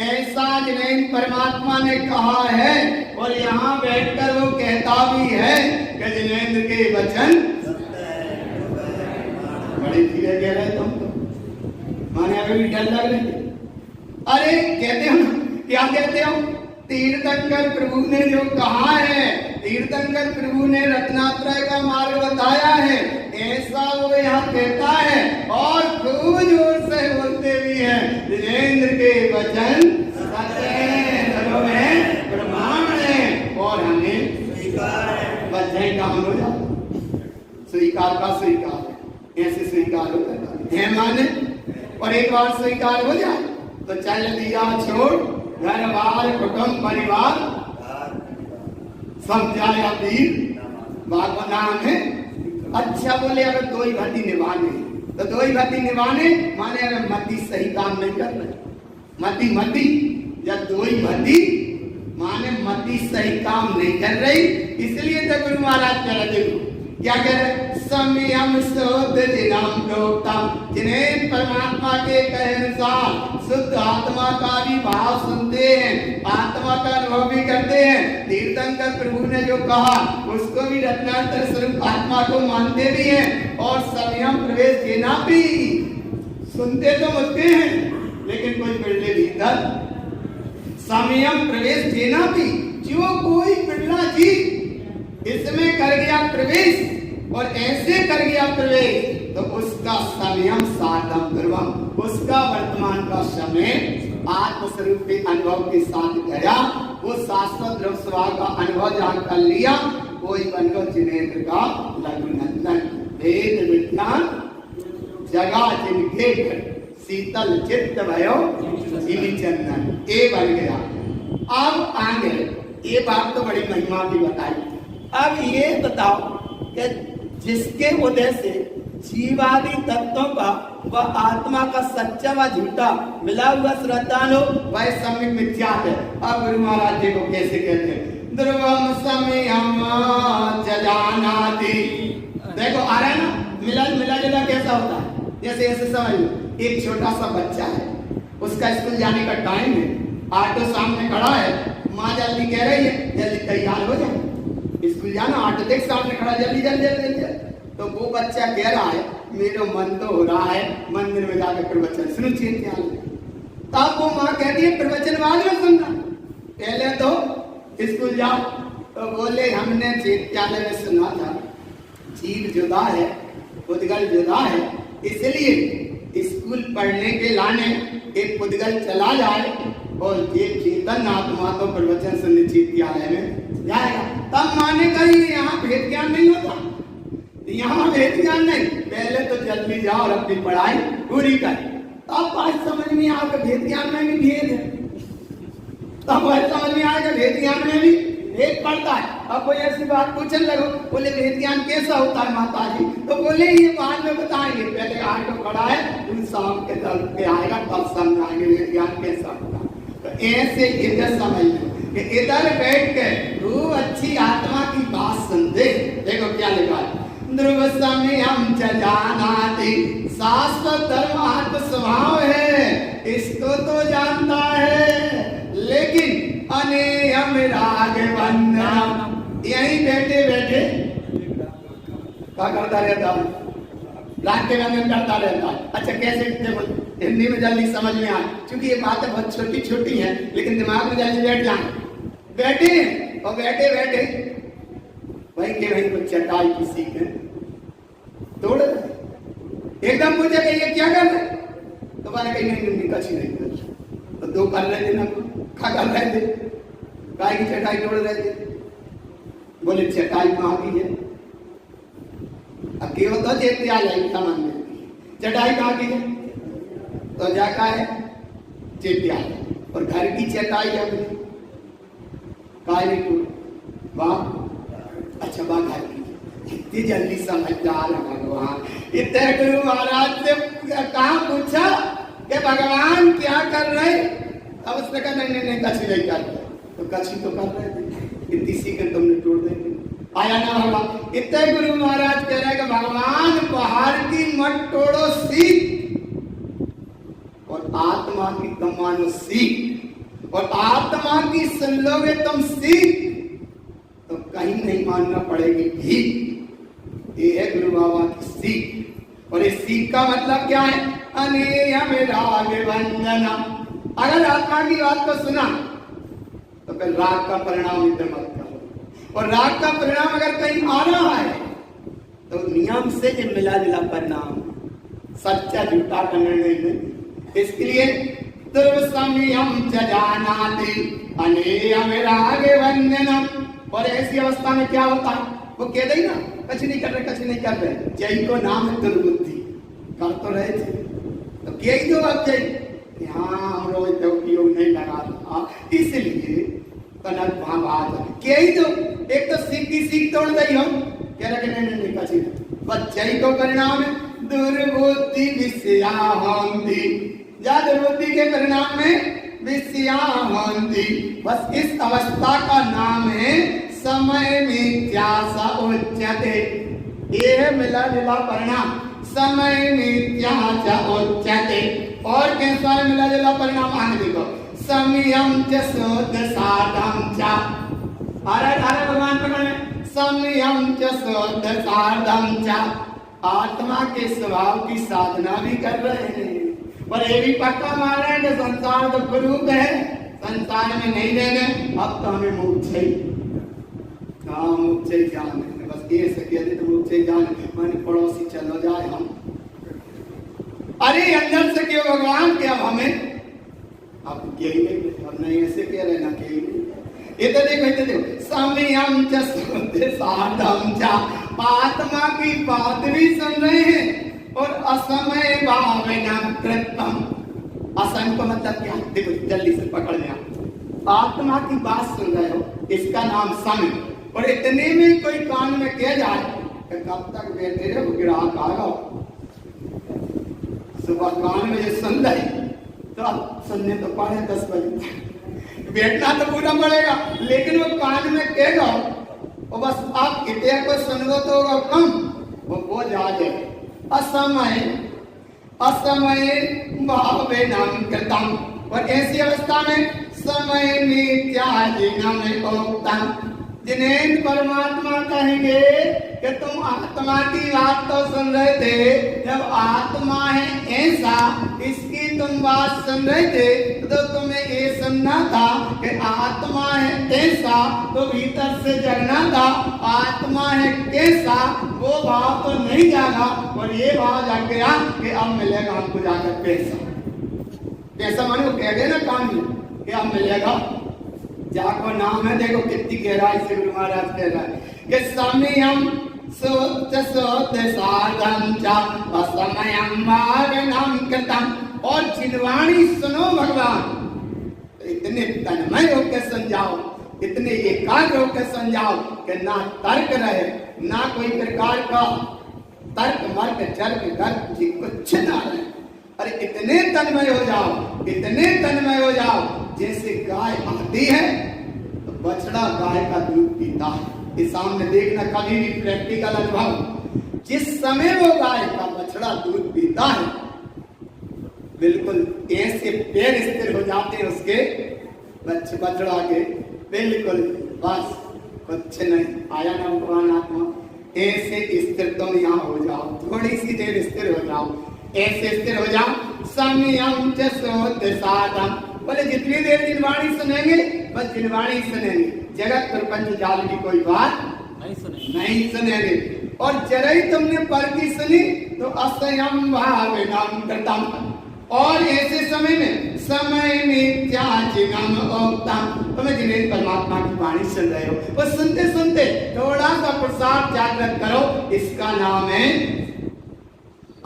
ऐसा जिन्हें परमात्मा ने कहा है। और यहाँ बैठकर वो कहता भी है कि जिनेंद्र के वचन बड़ी धीरे कह रहे तुम तो, माने अभी भी डर लग रही। अरे कहते हो, क्या कहते हो, तीर्थंकर प्रभु ने जो कहा है, तीर्थंकर प्रभु ने रत्नात्रय का मार्ग बताया है, ऐसा वो यहाँ कहता है। और खूब जोर से बोलते भी हैं, जिनेंद्र के वचन सत्य है, प्रमाण है और हमें स्वीकार है। वचन का हो जाता, स्वीकार का स्वीकार, ऐसे स्वीकार होता है माने। और एक बार स्वीकार हो जाए तो चल दिया छोड़, घर बार कुटुंब परिवार सब जाया वीर बाबा नाम है। अच्छा बोले अगर दो ही भती निभाने तो दो ही भती निभाने माने अगर मती सही काम नहीं कर रहे, मती जब दो ही भती माने मती सही काम नहीं कर रही, इसलिए तो गुरु महाराज कह रहे, देखो क्या कह रहे, समयम शोध दिनम प्रोक्तम, जिन्हें परमात्मा के कहे अनुसार शुद्ध आत्मा का भी भाव सुनते हैं, आत्मा का अनुभव भी करते हैं। तीर्थंकर प्रभु ने जो कहा उसको भी रत्नाकर स्वरूप आत्मा को मानते भी हैं। और संयम प्रवेश देना भी सुनते तो होते हैं, लेकिन कोई बिरले भीतर संयम प्रवेश देना भी, जो कोई बिरला जी इसमें कर गया प्रवेश और ऐसे कर गया प्रवेश, तो उसका संयम साधम ध्रुवम, उसका वर्तमान का समय आत्मस्वरूप के अनुभव के साथ गया। वो शाश्वत ध्रुव स्वभाव का अनुभव जहाँ कर लिया, कोई बन गया जिनेंद्र का लघुनंदन। वेद विज्ञान जगा जिनके शीतल चित्त भयो चंदन, ये बन गया। अब आगे ये बात तो बड़ी महिमा की बताई। अब ये बताओ कि जिसके उदय से जीवादि तत्वों का व आत्मा का सच्चा व झूठा मिला हुआ श्रद्धान हो, वह सम्यक मिथ्या है। अब गुरु महाराज जी को कैसे कहते हैं, ध्रुवम समयम जजानाति। देखो आ रहा है ना, मिला जुला कैसा होता है, जैसे ऐसे समझ लो, एक छोटा सा बच्चा है, उसका स्कूल जाने का टाइम है, ऑटो सामने खड़ा है, माँ जल्दी कह रही है जल्दी तैयार हो जाए स्कूल जाना, ऑटो देख सामने खड़ा, जल्दी जल्दी। तो वो बच्चा कह रहा है मेरा मन तो हो रहा है मंदिर में जाकर प्रवचन सुनो चैत्याल। तब वो माँ कहती है प्रवचन बाद में सुनना, पहले तो स्कूल जाओ। तो बोले हमने चैत्यालय में सुना था जीव जुदा है, पुद्गल जुदा है, इसलिए स्कूल पढ़ने के लाने एक पुद्गल चला जाए और ये चेतन आत्मा तो प्रवचन सुनने चैत्यालय में जाएगा। तब माने कहीं यहाँ भेद ज्ञान नहीं होता, यहाँ भेद ज्ञान नहीं, पहले तो जल्दी जाओ और अपनी पढ़ाई पूरी कर। तब बात समझ में आएगा भेद ज्ञान में भी भेद है, तब बात समझ में आएगा भेद ज्ञान में भी भेद पड़ता है। अब कोई ऐसी बात पूछने लगो, बोले भेद ज्ञान कैसा होता है माता जी, तो बोले ये बाद में बताएंगे, पहले ऑटो खड़ा है, तुम शाम के तल पे आएगा तब समझाएंगे भेद ज्ञान कैसा होता है। तो ऐसे इधर समझ लो कि इधर बैठ के खूब अच्छी आत्मा की बात सुनते। देखो क्या लिखा है, ध्रुव समयम च जानाति, शाश्वत धर्म आत्म स्वभाव है, इसको तो जानता है, लेकिन अनेयम राग बंधन, यहीं बैठे बैठे क्या करता रहता है, राग के बंधन करता रहता है। अच्छा कैसे, देखो हिंदी में जल्दी समझ में आए, क्योंकि ये बातें बहुत छोटी छोटी हैं, लेकिन दिमाग में जल्दी बैठ जाए। बैठे और बैठे बैठे वही के वही कुछ चटाई किसी के तोड़ एकदम पूछे कि ये क्या कर रहे, तो मैंने कही नहीं कच्ची नहीं कर, तो दो कर रहे थे ना, खा कर रहे थे, गाय की चटाई तोड़ रहे थे। बोले चटाई कहाँ की है, अकेले तो चैत्यालय सामान में, चटाई कहाँ की है, तो जाका है चैत्यालय, और घर की चटाई है अपनी काय वाह, अच्छा वाह घर की, इतनी जल्दी समझदार है भगवान। इतने गुरु महाराज से कहा पूछा कि भगवान क्या कर रहे, अब उसने कहा नहीं कच्छी नहीं कर रहे, तो कच्छी तो कर रहे थे, इतनी सी के तुमने तोड़ देंगे। आया ना भगवान। इतने गुरु महाराज कह रहे हैं कि भगवान पहाड़ की मत तोड़ो सीख और आत्मा की तुम मानो सीख, और आत्मा की सुन लोगे तुम सीख तो कहीं नहीं मानना पड़ेगी भीख। ये है गुरु बाबा की सीख। और इस सीख का मतलब क्या है? अनेयम राग वंदना। अगर आत्मा की बात को सुना तो फिर राग का परिणाम इधर मत करो, और राग का परिणाम अगर कहीं आ रहा है तो नियम से जो मिला जुला परिणाम, सच्चा झूठा का निर्णय नहीं। इसके लिए दुर्समयम च जानाति अनेयम राग वंदनम। और ऐसी अवस्था में क्या होता है? वो कह दे ना कुछ नहीं कर रहे, कुछ नहीं कर रहे, जय को नाम है दुर्बुद्धि, कर तो रहे थे तो क्या ही दो अब जय, हाँ हम रोज तो उपयोग नहीं लगा, इसलिए तनक भाग क्या ही दो। एक तो सीख की सीख तोड़ दी हम, कह रहे नहीं कुछ नहीं, बस जय को परिणाम है दुर्बुद्धि विषया होंदी, या दुर्बुद्धि के परिणाम में विषया होंदी। बस इस अवस्था का नाम है समय मिथ्यासा उच्यते। ये मिला जुला परिणाम समय मिथ्यासा उच्यते। और कैसा मिला जुला परिणाम? आगे देखो, समयम च शुद्ध साधम च। अरे भगवान पकड़, समयम च शुद्ध साधम च। आत्मा के स्वभाव की साधना भी कर रहे हैं, पर ये भी पक्का मान रहे हैं कि संसार तो स्वरूप है, संसार में नहीं रहने, अब तो हमें मोक्ष है। हाँ मोक्ष ज्ञान है, बस ये सके तो मोक्ष ज्ञान मैंने पड़ोसी चलो जाए हम। अरे अंदर से क्यों भगवान के अब हमें अब यही नहीं, अब नहीं ऐसे कह रहे ना कि ये तो देखो समयम च शुद्ध साधम च। आत्मा की बात भी सुन रहे हैं और असमय भावना कृतम। असम का मतलब क्या? देखो जल्दी से पकड़ लिया, आत्मा की बात सुन रहे हो, इसका नाम समय। और इतने में कोई कान में कह जाए कि कब तक बैठे रहे, ग्राहक आ गया सुबह कान में ये सुन रहे तो अब सुनने तो पड़े 10 बजे, बैठना तो पूरा पड़ेगा, लेकिन वो कान में कहेगा और बस आप इतने को सुन लो तो कम वो जा जाए। असमय असमय भावे नाम कृतम। और ऐसी अवस्था में समय मिथ्याजिनम उक्तम। जिन्हें परमात्मा कहेंगे कि तुम आत्मा की बात तो सुन रहे थे, जब आत्मा है ऐसा, इसकी तुम बात सुन रहे थे तो तुम्हें ये सुनना था कि आत्मा है ऐसा, तो भीतर से जगना था आत्मा है कैसा, वो भाव तो नहीं जागा, और ये भाव जाग गया कि अब मिलेगा हमको जाकर पैसा। पैसा मानो कह गए ना काम में कि अब मिलेगा, जाको नाम है। देखो कितनी गहराई से गुरु महाराज कह रहा है कि समयम शुद्ध शुद्ध साधम च असमयम भावनम कृतम। और जिनवाणी सुनो भगवान, इतने तन्मय होकर सुन जाओ, इतने एकाग्र होकर सुन जाओ कि ना तर्क रहे, ना कोई प्रकार का तर्क मर्क चर्क गर्क कुछ ना रहे। अरे इतने तन्मय हो जाओ, इतने तन्मय हो जाओ, जैसे गाय आती है तो बछड़ा गाय का दूध पीता है। इस सामने देखना कभी भी प्रैक्टिकल अनुभव, जिस समय वो गाय का बछड़ा दूध पीता है बिल्कुल ऐसे पैर स्थिर हो जाते हैं उसके बछड़ा के, बिल्कुल बस कुछ नहीं आया ना भगवान आत्मा। ऐसे स्थिर तुम यहाँ हो जाओ, थोड़ी सी देर स्थिर हो जाओ, ऐसे स्थिर हो जाओ। समयम च शुद्ध साधम। बोले जितनी देर जिनवाणी सुनेंगे बस जिनवाणी सुनेंगे, जगत प्रपंच जाल की कोई बात नहीं सुनेंगे। और जरा ही तुमने पर की सुनी तो असयम भावनम कृतम। और ऐसे समय में समय मिथ्याजिनम उक्तम। तुम्हें जिन्हें परमात्मा की वाणी सुन रहे हो, वो सुनते सुनते थोड़ा सा प्रसाद जागृत करो, इसका नाम है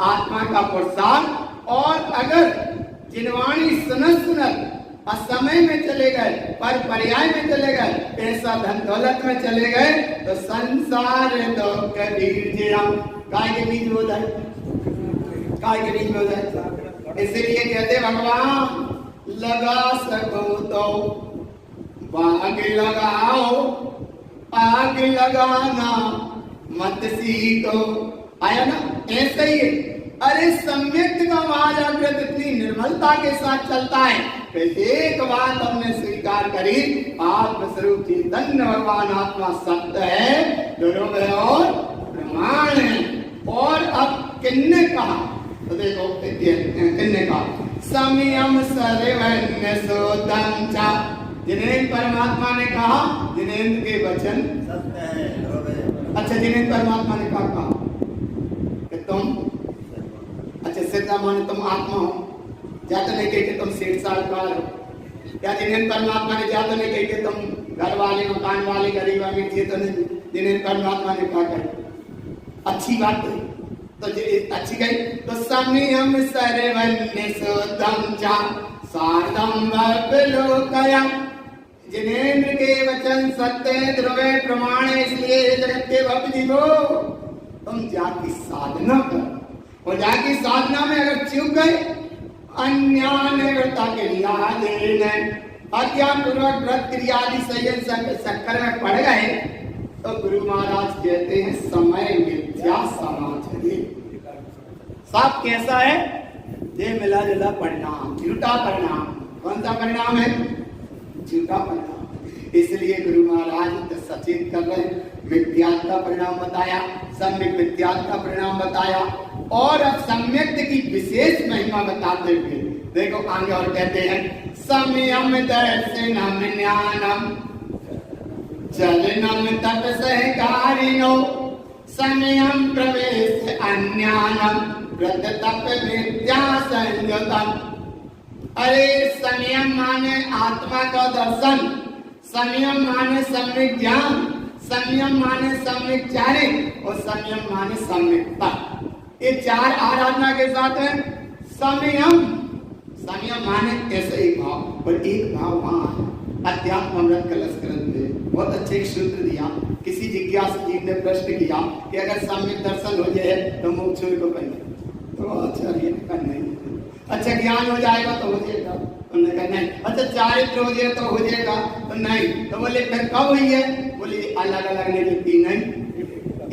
आत्मा का प्रसाद। और अगर जिनवाणी सुनत असमय में चले गए, पर पर्याय में चले गए, पैसा धन दौलत में चले गए, तो संसार दो कबीर काय के बीज हो जाए, काय के बीज हो जाए। इसीलिए कहते भगवान लगा सको तो बाग लगाओ, आग लगाना मत सीखो। आया ना, ऐसा ही है। अरे सम्यक का महाजागृत इतनी निर्मलता के साथ चलता है कि एक बात हमने स्वीकार करी, आत्मस्वरूप चैतन्य भगवान आत्मा सत्य है, दोनों में और प्रमाण है। और अब किन्ने कहा, तो देखो किन्ने कहा, समयम सर्वज्ञ सोतम चा, जिन्हें परमात्मा ने कहा, जिनेन्द्र के वचन सत्य है। अच्छा, जिनेन्द्र परमात्मा ने कहा कि तुम, अच्छा सिद्धा माने तुम आत्मा हो, जाते नहीं कहे कि तुम 60 साल का हो, या जिनेन्द्र परमात्मा ने जाते नहीं कहे कि तुम घर वाले मकान वाले गरीब अमीर थे, तो नहीं, जिनेन्द्र परमात्मा ने कहा कर अच्छी बात है, तो अच्छी गई। तो समयम सर्वज्ञ सोतम चा सार्धम लोकयम, जिनेन्द्र के वचन सत्य ध्रुवे प्रमाण है, इसलिए जगत के भक्त जीवो तुम जाकी साधना करो। और जाकी साधना में अगर चूक गए, अन्यान्यता के लिए अज्ञान पूर्वक व्रत क्रिया आदि संयम चक्कर में पड़ गए, तो गुरु महाराज कहते हैं समय मिथ्या समाचारी। सब कैसा है, ये मिला जुला परिणाम, झूठा परिणाम। कौन सा परिणाम है, झूठा परिणाम। इसलिए गुरु महाराज सचेत कर रहे हैं, मिथ्यात्व का परिणाम बताया, सम्यक मिथ्यात्व का परिणाम बताया, और अब सम्यक की विशेष महिमा बताते हुए देखो आगे और कहते हैं, समयम दर्शनम ज्ञानम चलनम तपसहकारिणो समयम प्रवेश अन्यानम व्रत तप विद्या संयुतम। अरे संयम माने आत्मा का दर्शन, संयम माने सम्यक ज्ञान, संयम माने सम्यक चारिक, और संयम माने सम्यकता। ये चार आराधना के साथ है संयम। संयम माने ऐसे एक भाव, और एक भाव वहां अध्यात्म अमृत कलश ग्रंथ में बहुत अच्छे एक सूत्र दिया। किसी जिज्ञासु जीव ने प्रश्न किया कि अगर सम्यक दर्शन हो जाए तो मोक्ष को कहें, तो आचार्य ने कहा नहीं। अच्छा ज्ञान हो जाएगा तो हो जाएगा, उन्होंने कहा नहीं। अच्छा चारित्र हो जाए तो हो जाएगा, तो नहीं। तो बोले फिर कब हुई है, बोले अलग अलग नहीं, तीन नहीं,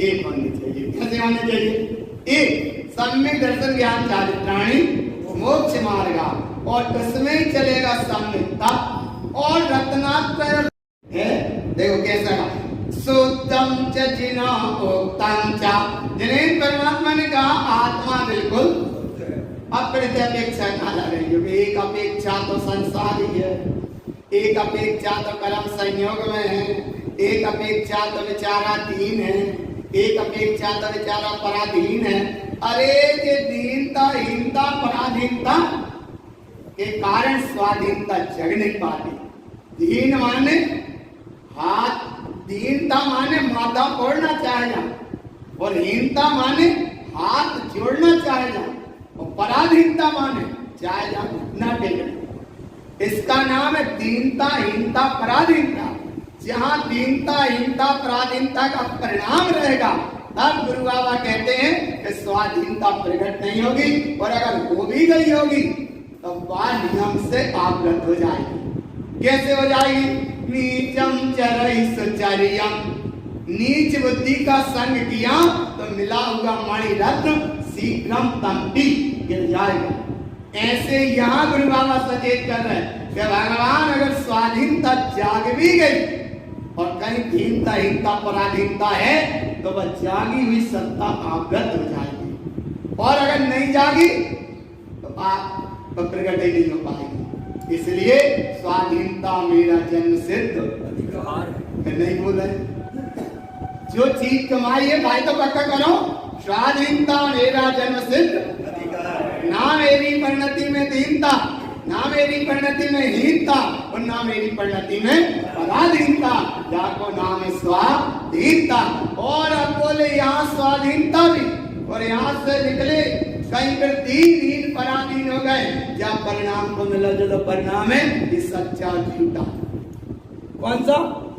एक होनी चाहिए। कैसे होने चाहिए, एक सम्यक दर्शन ज्ञान चारित्राणी मोक्ष मार्गा, और उसमें चलेगा सम्यकता और रत्नात्रय है। देखो कैसा सुतम च जिना ओक्तम च, जिन्हें परमात्मा ने कहा आत्मा बिल्कुल अपरित अपेक्षा ना लगे। एक अपेक्षा तो संसार ही है, एक अपेक्षा तो कर्म संयोग में है, एक अपेक्षा तो विचाराधीन है, एक अपेक्षा तो विचारा पराधीन है। अरे ये दीनता हीनता पराधीनता के कारण स्वाधीनता जग नहीं पाती। दीन माने हाथ, दीनता माने माथा फोड़ना चाहेगा, और हीनता माने हाथ जोड़ना चाहेगा, और पराधीनता माने चाहेगा घुटना टेकना। इसका नाम है दीनता हीनता पराधीनता। जहां दीनता हीनता पराधीनता का परिणाम रहेगा, तब गुरु बाबा कहते हैं कि स्वाधीनता प्रकट नहीं होगी, और अगर हो भी गई होगी तो वह नियम से आवृत हो जाएगी। कैसे हो जाएगी, नीचम चरैश्चर्यम, नीच बुद्धि का संग किया तो मिला हुआ मणि रत्न शीघ्रम तंपी गिर जाएगा। ऐसे यहाँ गुरु बाबा सचेत कर रहे हैं कि भगवान अगर स्वाधीनता जाग भी गई और कहीं दीनता हीनता पराधीनता है, तो वह जागी हुई सत्ता आवृत हो जाएगी, और अगर नहीं जागी तो आप प्रकट ही नहीं हो पाएगी। इसलिए स्वाधीनता मेरा जन्म सिद्ध अधिकार नहीं बोले। जो चीज कमाई है भाई तो पक्का करो, स्वाधीनता मेरा जन्म सिद्ध अधिकार। ना मेरी परिणति में दीनता, ना मेरी परिणति में हीनता, और ना मेरी परिणति में पराधीनता, जाको नाम है स्वाधीनता। और अब बोले यहाँ स्वाधीनता भी, और यहाँ से निकले कहीं पर दीन पराधीन हो गए। जब परिणाम को मिला जो परिणाम है ये सच्चा झूठा। कौन सा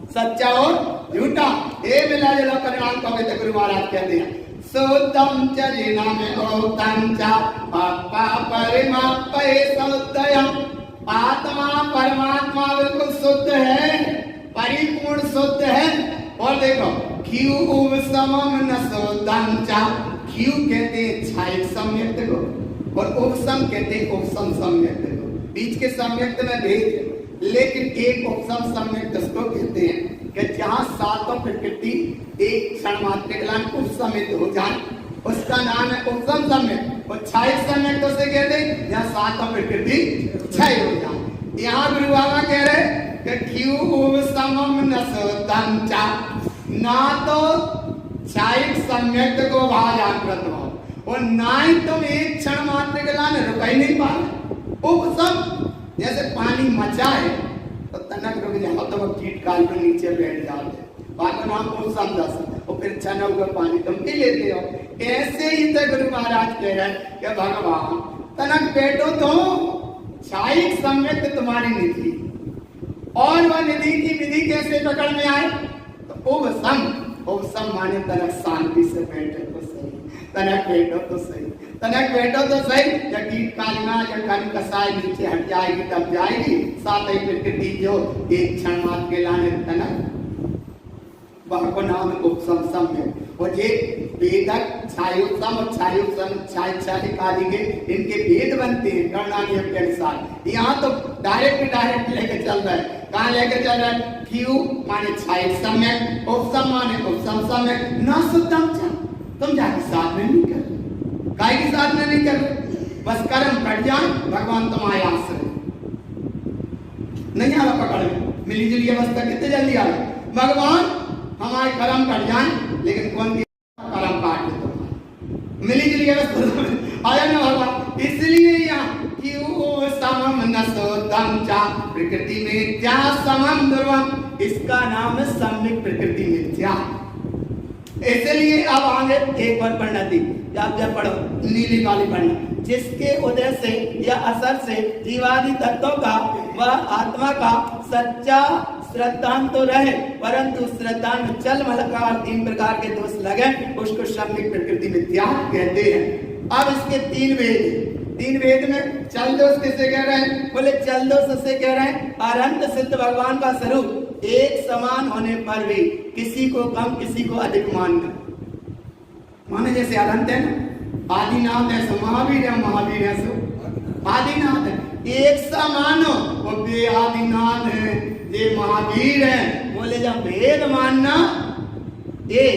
सच्चा और झूठा, ये मिला जुला परिणाम को तो गुरु महाराज कहते हैं सोतम च जिना में ओतम च पापा परिमापे सौदयम। आत्मा परमात्मा बिल्कुल शुद्ध है, परिपूर्ण शुद्ध है, और देखो क्यू उपसमम नसोदम चा, क्यू कहते हैं छायक सम्यक्त को और उपसम कहते हैं उपसम सम्यक्त को, बीच के सम्यक्त में भेद, लेकिन एक उपसम सम्यक्त उसको कहते हैं कि जहां सातों प्रकृति एक क्षण मात्र के लिए उपसमित हो जाए उसका नाम है उपसम सम्यक्त। और छायक सम्यक्त उसे कहते हैं जहां सातों प्रकृति क्षय हो जाए। यहाँ गुरु बाबा कह रहे कि क्यू उपसमम नसोदम चा, ना तो छायक सम्यक्त को वहां जागृत हो और ना ही तुम एक क्षण मात्र के लिए रुक ही नहीं पा रहे। उपसम जैसे पानी मचा है तो तनक रुक जाओ तो वो कीट काल के नीचे बैठ जाते, बात नाम उपसम दस और फिर क्षण होकर पानी तुम पी लेते हो। ऐसे ही तो गुरु महाराज कह रहे हैं कि भगवान तनक बैठो तो छायक सम्यक्त तुम्हारी निधि, और वह निधि की विधि कैसे पकड़ में आए तो उपसम, उपसम माने तनक शांति से बैठे तो सही, तनक बैठो तो सही, तनक बैठो तो सही। जब कीट कालिमा जब काली कसाई नीचे हट जाएगी तब जाएगी, साथ ही प्रकृति जो एक क्षण मात्र के लाने तनक वह को नाम उपसम सम्य। और ये वेदक छायोत्सम और छायोत्सम छाय काली के इनके वेद बनते हैं गणना नियम के अनुसार। यहाँ तो डायरेक्ट लेके चल रहा है, कहाँ लेके चल रहा है? क्यू माने छायक सम्यक, उपसम माने उपसम सम्यक, ना सुतम चा, तुम जाके साथ में नहीं कर, काय के साथ में नहीं कर, बस कर्म कट जाए भगवान तुम्हारे आश्रय नहीं आवा पकड़ में, मिली जुली अवस्था कितने जल्दी आ भगवान हमारे कर्म कट जाए, लेकिन कौन की कर्म काट दे तुम्हारे मिली जुली अवस्था आया ना भगवान। इसलिए यहाँ क्यों समम नसोदम चा, प्रकृति मिथ्या समम ध्रुवम, इसका नाम है सम्यक प्रकृति मिथ्या। इसलिए अब आगे एक बार पढ़ना थी, आप जब पढ़ो नीली वाली पढ़ना, जिसके उदय से या असर से जीवादि तत्वों का व आत्मा का सच्चा श्रद्धांत तो रहे, परंतु श्रद्धांत चल मलकार तीन प्रकार के दोष लगे, उसको सम्यक प्रकृति मिथ्या कहते हैं। अब इसके तीन वेद में चल दोष किसे कह रहे हैं? बोले चल दोष से कह रहे हैं अनंत सिद्ध भगवान का स्वरूप एक समान होने पर भी किसी को कम किसी को अधिक मानना, माने जैसे अनंत है ना, आदिनाथ है सो महावीर है, महावीर है सो आदिनाथ है, एक समानो वो बे आदिनाथ है ये महावीर है। बोले जब भेद मानना ये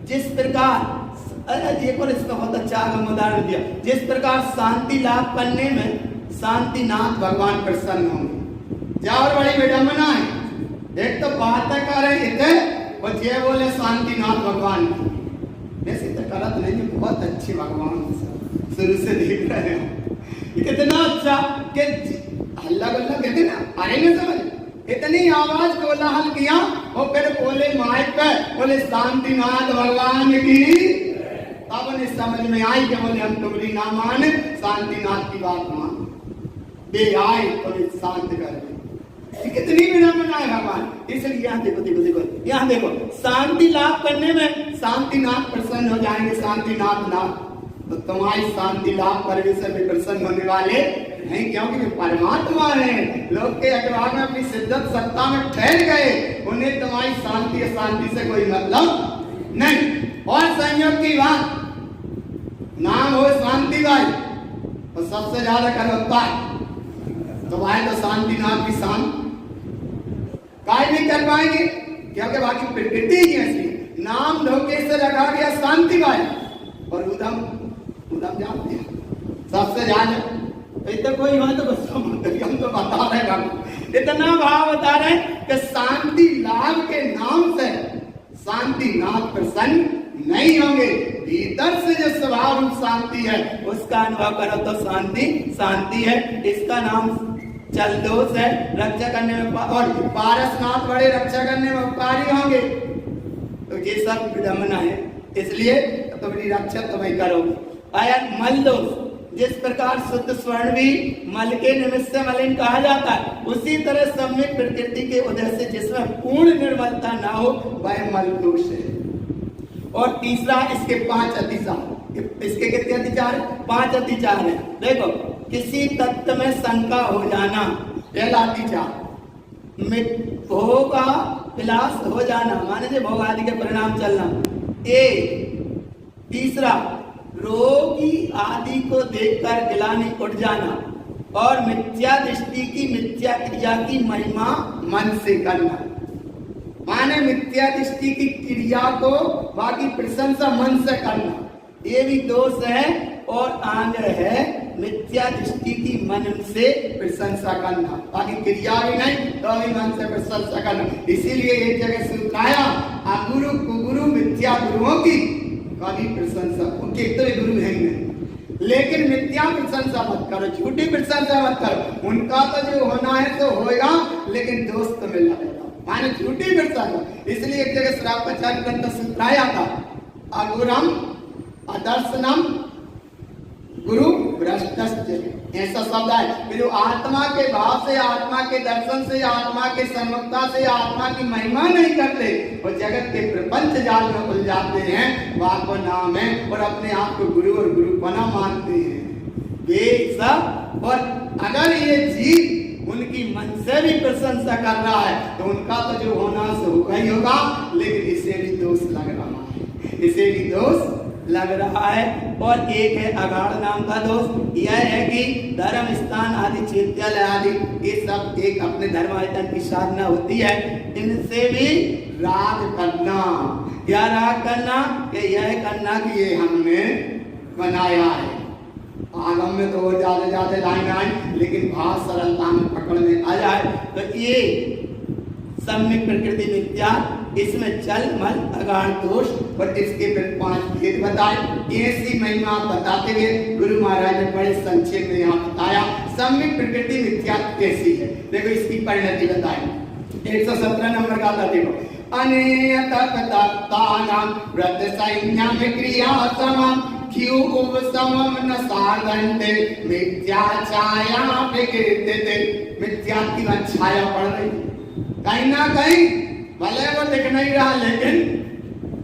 जिस प्रकार देखो इसका बहुत अच्छा उदाहरण दिया, जिस प्रकार शांति लाभ करने में शांतिनाथ भगवान प्रसन्न होंगे। जा और बड़ी विडम्बना है, एक तो बात कर रहे थे और जे बोले शांतिनाथ भगवान की, वैसे तो गलत नहीं, बहुत अच्छे भगवान शुरू से देख रहे हो कितना अच्छा कि हल्ला गुल्ला कहते ना, अरे नहीं समझ, इतनी आवाज कोलाहल किया और फिर बोले माइक पे बोले शांतिनाथ भगवान की, तब उन्हें समझ में आई कि बोले हम तुम्हारी ना माने, शांतिनाथ की बात मान बे आए तो शांत कर दे, कितनी विडम्बना है भगवान। इसलिए यहाँ देखो देखो देखो, यहाँ देखो शांति लाभ करने में शांतिनाथ प्रसन्न हो जाएंगे, शांतिनाथ नाथ, तो तुम्हारी शांति लाभ करने से भी प्रसन्न होने वाले नहीं, क्योंकि वे परमात्मा है। लोग के अखबार में अपनी सिद्धत सत्ता में ठहर गए, उन्हें तुम्हारी शांति अशांति से कोई मतलब नहीं। और संयोग की बात, नाम हो शांति भाई और सबसे ज्यादा करवत्ता तो भाई तो शांतिनाथ की शांत काय नहीं कर पाएंगे, क्योंकि बाकी प्रकृति ही ऐसी, नाम धोखे से रखा गया शांति भाई और उधम जानते हैं सबसे ज्यादा तो कोई बात तो बस हम तो बता रहे हैं, इतना भाव बता रहे कि शांति लाभ के नाम से शांतिनाथ प्रसन्न नहीं होंगे। भीतर से जो स्वभाव रूप शांति है उसका अनुभव करो तो शांति शांति है। इसका नाम चल दोष है, रक्षा करने में, और पारसनाथ बड़े रक्षा करने में उपकारी होंगे। तो ये सब विडम्बना है, इसलिए तुम्हारी रक्षा तुम्हें करोगे। आया मल दोष, जिस प्रकार शुद्ध स्वर्ण भी मल के निमित्त से मलिन कहा जाता है, उसी तरह सम्यक प्रकृति के उदय से जिसमें पूर्ण निर्मलता ना हो वह मल दोष है। और तीसरा इसके 5 अतिचार, इसके कितने अतिचार? 5 अतिचार है। देखो किसी तत्व में शंका हो जाना पहला अतिचार, भोगा विलास हो जाना, माने जे भोग आदि के परिणाम चलना। तीसरा, रोगी आदि को देखकर गिलानी उठ जाना। और मिथ्या दृष्टि की, मिथ्या क्रिया की महिमा मन से करना, माने मिथ्या दृष्टि की क्रिया को बाकी प्रशंसा मन से करना, ये भी दोष है। और आगे है मिथ्या दृष्टि की मन से प्रशंसा करना, बाकी क्रिया भी नहीं तो भी मन से प्रशंसा करना। इसीलिए एक जगह सुखाया गुरु कुगुरु मिथ्या गुरुओं की कभी प्रशंसा, उनके इतने गुरु हैं नहीं, लेकिन मिथ्या प्रशंसा मत करो, झूठी प्रशंसा मत करो। उनका तो जो होना है तो होएगा, लेकिन दोस्त तो मिल जाएगा, माने झूठी प्रशंसा। इसलिए एक जगह श्रापाचार्य ग्रंथ सुखाया था, अगुरम अदर्शनम गुरु भ्रष्टस्य, ऐसा शब्द है। जो आत्मा के भाव से, आत्मा के दर्शन से, आत्मा के सम्मुखता से, आत्मा की महिमा नहीं करते, वो जगत के प्रपंच जाल में उलझ जाते हैं, वहां को नाम है, और अपने आप को गुरु और गुरुपना मानते हैं वे सब। और अगर ये जीव उनकी मन से भी प्रशंसा कर रहा है तो उनका तो जो होना सो होगा ही होगा, लेकिन इसे भी दोष लग रहा है, इसे भी दोष लग रहा है। और एक है अगाढ़ नाम का दोष, यह है कि धर्म स्थान आदि चैत्यालय आदि ये सब एक अपने धर्मायतन की साधना होती है, इनसे भी राग करना। क्या राग करना? कि यह करना कि ये हमने बनाया है। आगम में तो ज्यादा लाइन आए, लेकिन भाव सरलता में पकड़ में आ जाए तो ये सम्यक प्रकृति मिथ्या, इसमें चल मल अगाढ़ दोष, और इसके फिर 5 भेद बताए। ऐसी महिमा बताते हुए गुरु महाराज ने बड़े संक्षेप में यहाँ बताया सम्यक प्रकृति मिथ्या कैसी है। देखो इसकी परिणति बताई, 117 नंबर का था। देखो अनेयत तत्तानाम व्रत संयम क्रिया समम क्यों उपसमम न साधन्ते मिथ्या छाया प्रकृति। मिथ्या की छाया पड़ रही कहीं ना कहीं, भले वो दिख नहीं रहा, लेकिन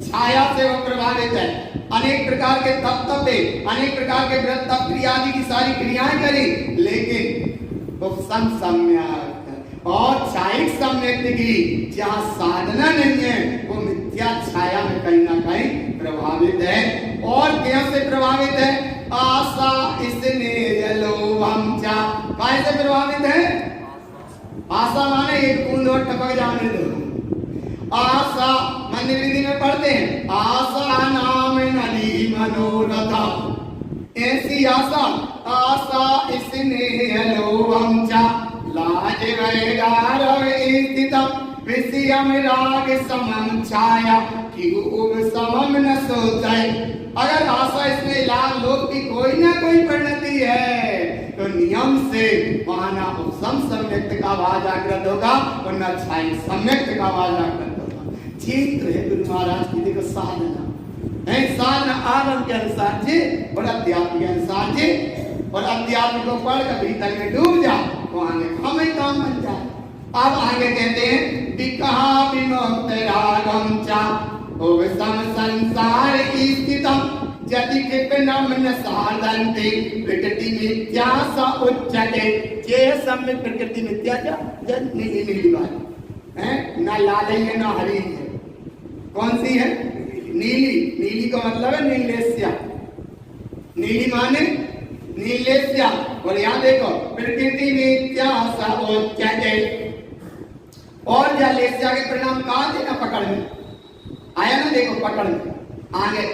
छाया से वो प्रभावित है। अनेक प्रकार के तप पे, अनेक प्रकार के व्रत तप क्रिया आदि की सारी क्रियाएं करी, लेकिन उपसम सम्यक और छायिक सम्यक की जहाँ साधना नहीं है, वो मिथ्या छाया में कहीं ना कहीं प्रभावित है। और कैसे प्रभावित है? आशा इसने लोभम चा, कैसे प्रभावित है? आशा माने एक बूंद और टपक जाने दो। आशा मन विधि में पढ़ते हैं, आशा नाम नदी मनोरथा, ऐसी आशा, आशा इसने लोभम चा लाज वैगार स्थितम विषयम राग समम छाया क्यों समम न सोचाए। अगर आशा इसमें लाभ लोभ की कोई ना कोई परिणति है तो नियम से वहां ना उपसम सम्यक्त का भाव जागृत होगा और न छाई सम्यक्त का भाव जागृत होगा। चित्र है गुरु महाराज की देखो साधना है, साधना आगम के अनुसार जी और अध्यात्म के अनुसार जी, और अध्यात्म को पढ़ कर भीतर में डूब जा तो आगे हमें काम बन जाए। अब आगे कहते हैं विकहा विमुक्त रागम चा उपसम संसार स्थितम यदि कृपणम न साधन्ते प्रकृति मिथ्या स उच्यते। ये सम्यक प्रकृति मिथ्या क्या? जब नीली नीली बात है, ना लाल है ना हरी है, कौन सी है? नीली। नीली का मतलब है नीलेश्या, नीली माने नीलेश्या। और यहाँ देखो प्रकृति मिथ्या स उच्यते, और जलेश्या के परिणाम कहाँ थे? ना पकड़ में आया ना, देखो पकड़ में आगे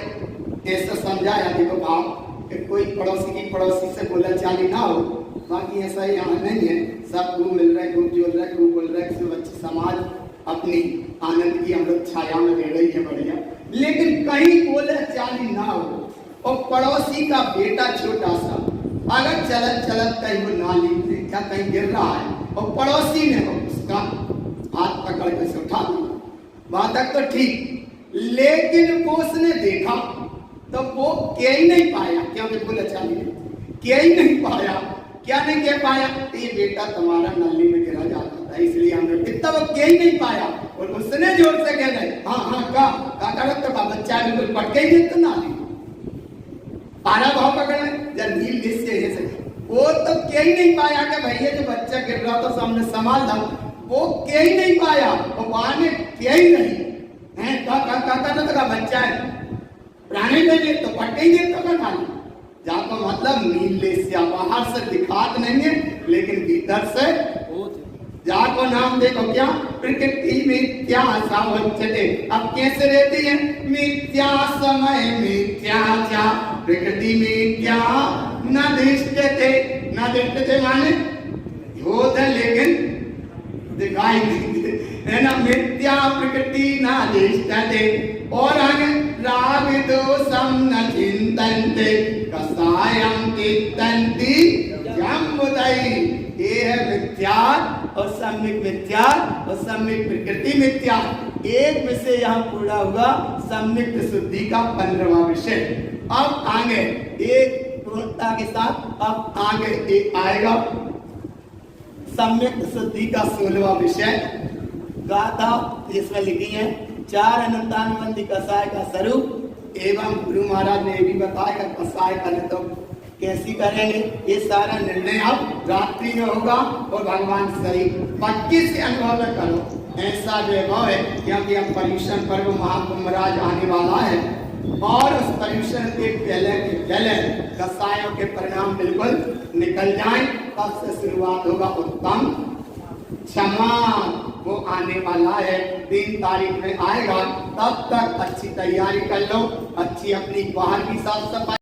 ऐसा समझाया। देखो भाव कि कोई पड़ोसी की पड़ोसी से बोला चाली ना हो, बाकी ऐसा यहाँ नहीं है, सब खूब मिल रहा है, खूब जोड़ रहा है, खूब बोल रहा है, सब अच्छी समाज अपनी आनंद की अमृत छाया में रह रही है बढ़िया, लेकिन कहीं बोले चाली ना हो। और पड़ोसी का बेटा छोटा सा अगर चलत चलत कहीं वो नाली में क्या कहीं गिर रहा है और पड़ोसी ने उसका हाथ पकड़ के से उठा दिया, वहां तक तो ठीक, लेकिन वो उसने देखा तो वो क्या ही नहीं पाया, क्योंकि बोला चाली क्या ही नहीं पाया। क्या नहीं कह पाया? तो ये बेटा तुम्हारा नाली में गिरा जाता था, इसलिए हमने कितना वो क्या ही नहीं पाया। और उसने जोर से कह रहे हाँ हाँ का करत तो बच्चा बिल्कुल पटके ही नहीं तो नाली पारा भाव पकड़े जब नील से वो तो क्या ही नहीं पाया कि भैया जो बच्चा गिर रहा था सामने संभाल था, वो क्या ही नहीं पाया, भगवान ने क्या ही नहीं है। का बच्चा है प्राणी देंगे तो पटेंगे तो कर खाली जाको मतलब नीले से बाहर से दिखात नहीं है लेकिन भीतर से जाको नाम देखो क्या प्रकृति मिथ्या सावच्छते। अब कैसे रहती है? मिथ्या समय मिथ्या चा प्रकृति मिथ्या न दृष्टते। न दृष्टते माने होता लेकिन दिखाई नहीं है ना। मिथ्या प्रकृति न दृष्टते। और आगे राग दोषम न चिंतन्ते कसायम चिंतन्ति जम्बुदई। ये है मिथ्या और सम्यक मिथ्या और सम्यक प्रकृति मिथ्या। एक विषय यहाँ पूरा हुआ सम्यक शुद्धि का 15वां विषय। अब आगे एक पूर्णता के साथ अब आगे एक आएगा सम्यक शुद्धि का 16वां विषय। गाथा इसमें लिखी है 4 अनंतानुबंधी कसाय का स्वरूप एवं गुरु महाराज ने भी बताया कसाय का तो कैसी करेंगे। ये सारा निर्णय अब रात्रि में होगा और भगवान सही 25 से अनुभव करो। ऐसा वैभव है क्योंकि अब पर्यूषण पर्व महाकुंभ राज आने वाला है और उस पर्यूषण के पहले कसायों के परिणाम बिल्कुल निकल जाएं तब से शुरुआत होगा उत्तम क्षमा। वो आने वाला है 3 तारीख में आएगा। तब तक अच्छी तैयारी कर लो, अच्छी अपनी बाहर की साफ सफाई